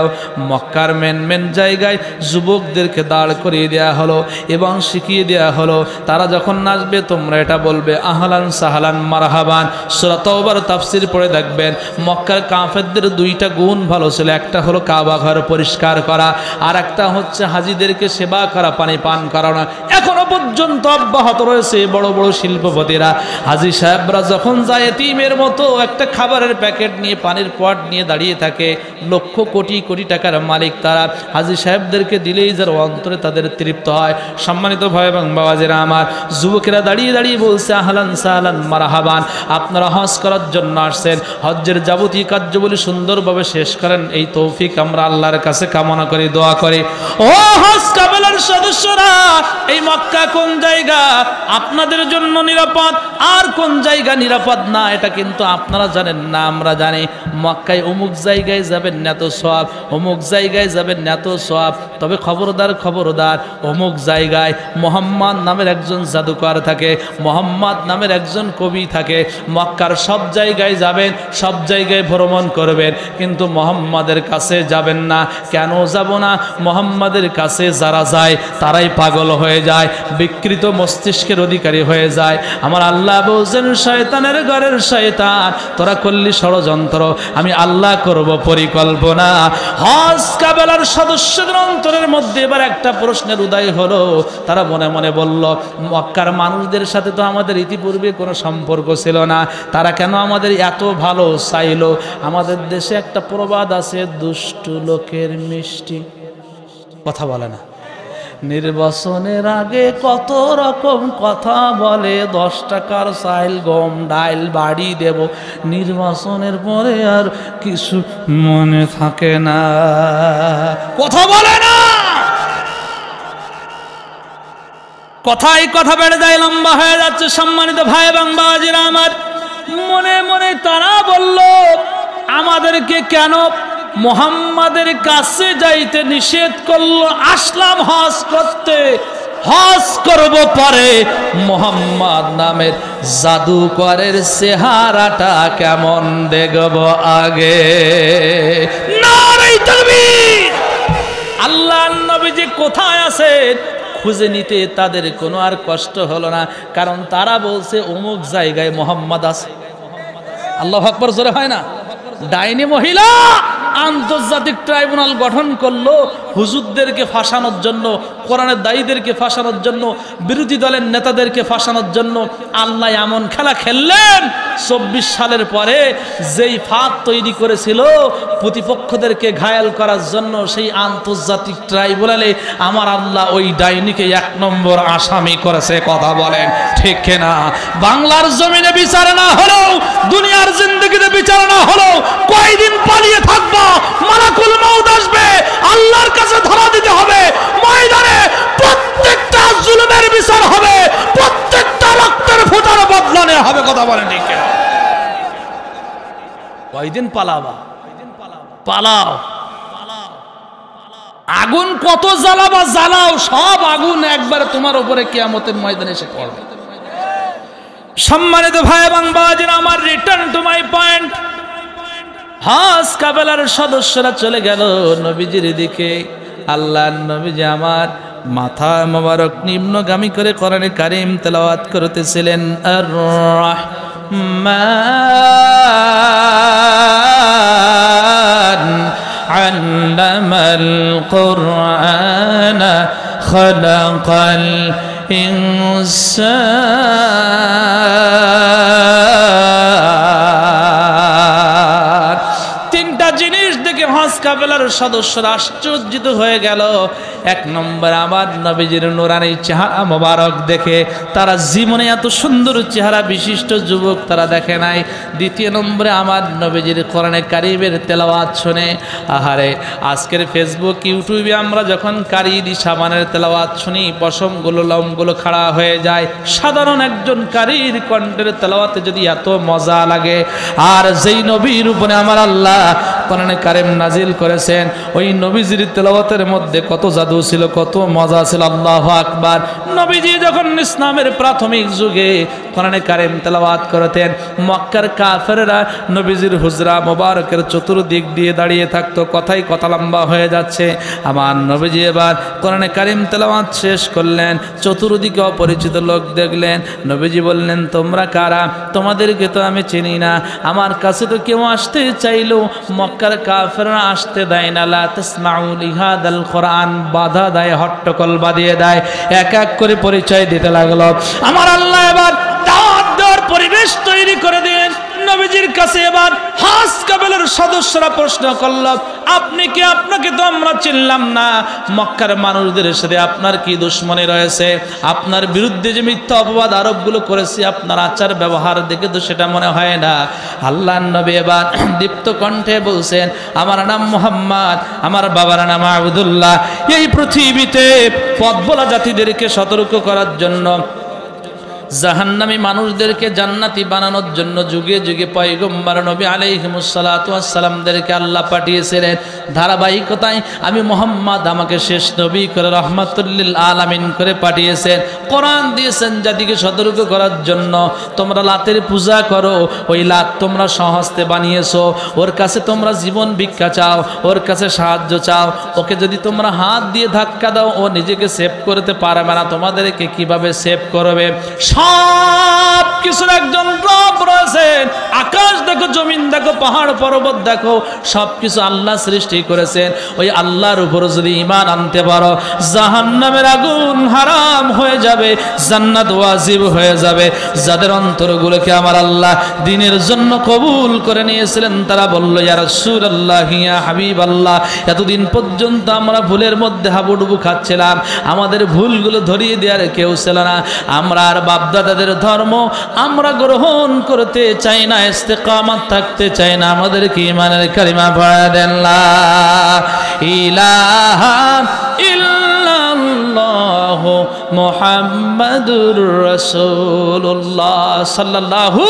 মক্কার মেন জায়গায় যুবকদেরকে দাঁড় করিয়ে দেওয়া হলো এবং শিখিয়ে দেওয়া হলো, তারা যখন নাচবে তোমরা এটা বলবে, আহলান সাহলান মারহাবান। সূরা তাওবার তাফসীর পড়ে দেখবেন, মক্কার কাফেরদের 2টা গুণ ভালো ছিল। একটা হলো কাবা ঘর পরিষ্কার করা, আর একটা হচ্ছে হাজিদেরকে সেবা করা, পানি পান করানো। এখনো পর্যন্ত অব্যাহত রয়েছে। বড় বড় শিল্পপতিরা, হাজী সাহেবরা যখন যায় এতিমের মতো একটা খাবারের প্যাকেট নিয়ে, পানির পট নিয়ে দাঁড়িয়ে থাকে, লক্ষ কোটি কোটি টাকার মালিক তারা। হাজী সাহেবদেরকে দিলেই যার অন্তরে তাদের তৃপ্ত হয়। সম্মানিত ভাই এবং বাবাজিরা আমার, যুবকেরা দাঁড়িয়ে দাঁড়িয়ে বলছে আহলান সাহলান মারহাবান, আপনারা হজ করার জন্য আসছেন, হজ্জের যাবতীয় কার্যাবলী সুন্দরভাবে শেষ করেন, এই তৌফিক আমরা আল্লাহর কাছে কামনা করি, দোয়া করি। ও হজ কাফেলার সদস্যরা, এই মক্কা কোন জায়গা আপনাদের জন্য নিরাপদ আর কোন জায়গা নিরাপদ না, এটা কিন্তু আপনারা জানেন না, আমরা জানি। মক্কায় অমুক জায়গায় যাবেন এত সওয়াব, অমুক জায়গায় যাবেন এত সওয়াব। তবে খবরদার খবরদার, অমুক জায়গায় মোহাম্মদ নামের একজন জাদুকর থাকে, মোহাম্মদ নামের একজন কবি থাকে। মক্কার সব জায়গায় যাবেন, সব জায়গায় ভ্রমণ করবেন, কিন্তু মোহাম্মদের কাছে যাবেন না। কেন যাব না? মোহাম্মদের কাছে যারা যায় তারাই পাগল হয়ে যায়, বিকৃত মস্তিষ্কের অধিকারী হয়ে যায়। আমার আল্লাহ বলছেন, শয়তানের ঘরের শয়তান, তোরা করলি ষড়যন্ত্র, আমি আল্লাহ করব পরিকল্পনা। হজ কাফেলার সদস্যদের অন্তরের মধ্যে এবার একটা প্রশ্নের উদয় হলো। তারা মনে মনে বলল, মক্কার মানুষদের সাথে তো আমাদের ইতিপূর্বে কোনো সম্পর্ক ছিল না, তারা কেন আমাদের এত ভালো চাইলো? আমাদের দেশে একটা প্রবাদ আছে, দুষ্টু লোকের মিষ্টি কথা বলে না। নির্বাচনের আগে কত রকম কথা বলে, 10 টাকার চাইল গম ডাইল বাড়ি দেব, নির্বাচনের পরে আর কিছু মনে থাকে না, কথা বলে না। কথাই কথা বেড়ে যায়, লম্বা হয়ে যাচ্ছে। সম্মানিত ভাই এবং বাবাজিরা আমার, মনে মনে তারা বলল, আমাদেরকে কেন মুহাম্মাদের কাছে যাইতে নিষেধ করলো? আসলাম হজ করতে, হজ করব পরে, মুহাম্মদ নামের জাদুকরের চেহারাটা কেমন দেখব আগে। নারে তাকবীর! আল্লাহর নবীজি কোথায় আছেন খুঁজে নিতে তাদের কোনো আর কষ্ট হলো না, কারণ তারা বলছে অমুক জায়গায় মুহাম্মদ আছে। আল্লাহু আকবার, জোরে হয় না? ডাইনি মহিলা আন্তর্জাতিক ট্রাইব্যুনাল গঠন করলো হুজুরদেরকে ফাঁসানোর জন্য, কোরআনের দায়ীদেরকে ফাঁসানোর জন্য, বিরোধী দলের নেতাদেরকে ফাঁসানোর জন্য। আল্লাহ এমন খেলা খেললেন, 24 সালের পরে যেই ফাঁদ তৈরি করেছিল প্রতিপক্ষদেরকে ঘায়েল করার জন্য, সেই আন্তর্জাতিক ট্রাইব্যুনালে আমার আল্লাহ ওই ডাইনিকে 1 নম্বর আসামি করেছে। কথা বলেন ঠিক কিনা? বাংলার জমিনে বিচার না হলেও, দুনিয়ার জিন্দেগিতে বিচার না হলেও, কয়দিন পালিয়ে থাকবো? মালাকুল মউত আসবে, আল্লাহর কাছে ধরা দিতে হবে, ময়দানে প্রত্যেকটা জুলুমের বিচার হবে, প্রত্যেকটা রক্তের ফোঁটার বদলা নেওয়া হবে। কথা বলেন ঠিক কিনা? কয়দিন পালাবা? পালাও। আগুন কত জ্বালাবা জ্বালাও, সব আগুন একবারে তোমার উপরে কিয়ামতের ময়দানে এসে পড়বে। সম্মানিত ভাই এবং বাবাজিরা আমার, রিটার্ন টু মাই পয়েন্ট। হজ কাফেলার সদস্যরা চলে গেল নবীজির দিকে। আল্লাহর নবীজি আমার মাথা মোবারক নিম্নগামী করে কোরআনে কারীম তেলাওয়াত করতেছিলেন। আর রহমান আল্লামাল কুরআনা খালাকাল ইনসান। তিনটা জিনিস দেখে হজ কাফেলার সদস্যরা আশ্চর্যিত হয়ে গেল। 1 নম্বর, আমার নবীজির নূরানী চেহারা মোবারক দেখে তারা জীবনে এত সুন্দর চেহারা বিশিষ্ট যুবক তারা দেখে নাই। 2 নম্বরে, আমার নবীজির কোরআনে কারীমের তেলাওয়াত শুনে, আহারে আজকের ফেসবুক ইউটিউবে আমরা যখন কারি সাবানের তেলাওয়াত শুনি, পশমগুলো লোমগুলো খাড়া হয়ে যায়। সাধারণ একজন কারীর কণ্ঠের তেলাওয়াতে যদি এত মজা লাগে, আর যেই নবীর উপরে আমার আল্লাহ কোরআনে কারীম নাজিল করেছেন, ওই নবীজির তেলাওয়াতের মধ্যে কত জাদু ছিল, কত মজা ছিল। আল্লাহু আকবার। নবীজি যখন ইসলামের প্রাথমিক যুগে কোরআনে কারীম তেলাওয়াত করতেন, মক্কার কাফেররা নবীজির হুজরা মোবারকের চতুর্দিক দিয়ে দাঁড়িয়ে থাকতো। কথাই কথা লম্বা হয়ে যাচ্ছে। আমার নবীজি এবার কোরআনে কারীম তেলাওয়াত শেষ করলেন, চতুর্দিকে অপরিচিত লোক দেখলেন। নবীজি বললেন, তোমরা কারা? তোমাদেরকে তো আমি চিনি না, আমার কাছে তো কেউ আসতে চাইলো মক্কার কাফেররা আসতে দেয় না। লা তাসমাউ লিহাদাল কোরআন, বাধা দেয়, হট্টকল বাঁধিয়ে দেয়। এক এক করে পরিচয় দিতে লাগলো। আমার আল্লাহ এবার পরিবেশ তৈরি করে দিলেন। নবীজির কাছে এবার হাস কাবেলার সদস্যরা প্রশ্ন করল, আপনি কি? আপনাকে তো আমরা চিনলাম না। মক্কার মানুষদের সাথে আপনার কি দুশ্মনী রয়েছে? আপনার বিরুদ্ধে যে মিথ্যা অপবাদ আরোপগুলো করেছি, আপনার আচার ব্যবহার দেখে তো সেটা মনে হয় না। আল্লাহর নবী এবার দীপ্ত কণ্ঠে বলছেন, আমার নাম মুহাম্মদ, আমার বাবার নাম আব্দুল্লাহ। এই পৃথিবীতে পথ ভোলা জাতিদেরকে সতর্ক করার জন্য, জাহান্নামী মানুষদেরকে জান্নাতি বানানোর জন্য যুগে যুগে পয়গম্বর নবী আলাইহিমুস সালাতু ওয়াস সালামদেরকে আল্লাহ পাঠিয়েছিলেন। ধারাবাহিকতায় আমি মুহাম্মদ আমাকে শেষ নবী করে রহমাতুল লিল আলামিন করে পাঠিয়েছেন। কোরআন দিয়েছেন জাতিকে সতর্ক করার জন্য। তোমরা লাতের পূজা করো, ওই লাত তোমরা স্বহস্তে বানিয়েছো, ওর কাছে তোমরা জীবন ভিক্ষা চাও, ওর কাছে সাহায্য চাও। ওকে যদি তোমরা হাত দিয়ে ধাক্কা দাও, ও নিজেকে সেভ করতে পারবে না, তোমাদেরকে কিভাবে সেভ করবে? সব কিছুর একজন রব রয়েছেন। আকাশ দেখো, জমিন দেখো, পাহাড় পর্বত দেখো, সবকিছু আল্লাহ সৃষ্টি করেছেন। ওই আল্লাহর উপর যদি ঈমান আনতে পারো, জাহান্নামের আগুন হারাম হয়ে যাবে, জান্নাত ওয়াজিব হয়ে যাবে। যাদের অন্তরগুলোকে আমার আল্লাহ দ্বীনের জন্য কবুল করে নিয়েছিলেন, তারা বলল, ইয়া রাসূলুল্লাহ, ইয়া হাবিবাল্লাহ, এতদিন পর্যন্ত আমরা ভুলের মধ্যে হাবুডুবু খাচ্ছিলাম, আমাদের ভুলগুলো ধরিয়ে দেওয়ার কেউ ছিল না। আমরা আর বাপদাদাদের ধর্ম আমরা গ্রহণ করতে চাই না, ইস্তেকামত থাকতে চাই না। আমাদেরকে ঈমানের কালিমা পড়া দেন, লা ইলাহা ইল্লাল্লাহু মুহাম্মাদুর রাসূলুল্লাহ সাল্লাল্লাহু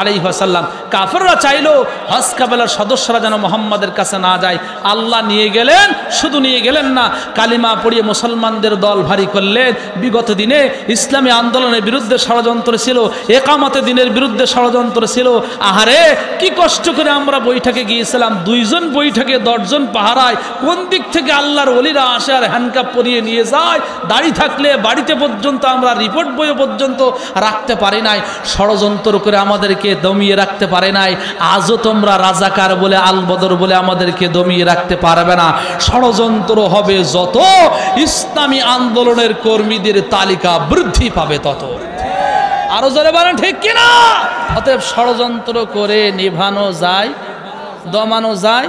আলাইহি ওয়াসাল্লাম। কাফেররা চাইলো হজ কাফেলার সদস্যরা যেন মুহাম্মাদের কাছে না যায়। আল্লাহ নিয়ে গেলেন, শুধু নিয়ে গেলেন না, কালিমা পড়িয়ে মুসলমানদের দল ভারী করলেন। বিগত দিনে ইসলামী আন্দোলনের বিরুদ্ধে ষড়যন্ত্র ছিল, একামতে দিনের বিরুদ্ধে ষড়যন্ত্র ছিল। আহারে কি কষ্ট করে আমরা বৈঠকে গিয়েছিলাম, 2 জন বৈঠকে 10 জন পাহারায়। কোন দিক থেকে আল্লাহর ওলিরা আসে আর হ্যান্ডকাপ পরিয়ে নিয়ে যায়। দাড়ি থাকলে বাড়িতে পর্যন্ত আমরা রিপোর্ট বইয়ে পর্যন্ত রাখতে পারি নাই। ষড়যন্ত্র করে আমাদেরকে দমিয়ে রাখতে পারে নাই। আজও তোমরা রাজাকার বলে, আলবদর বলে আমাদেরকে দমিয়ে রাখতে পারবে না। ষড়যন্ত্র হবে যত, ইসলামী আন্দোলনের কর্মীদের তালিকা বৃদ্ধি পাবে তত। আরো জোরে বলেন ঠিক কিনা? অতএব ষড়যন্ত্র করে নিভানো যায়, দমানো যায়।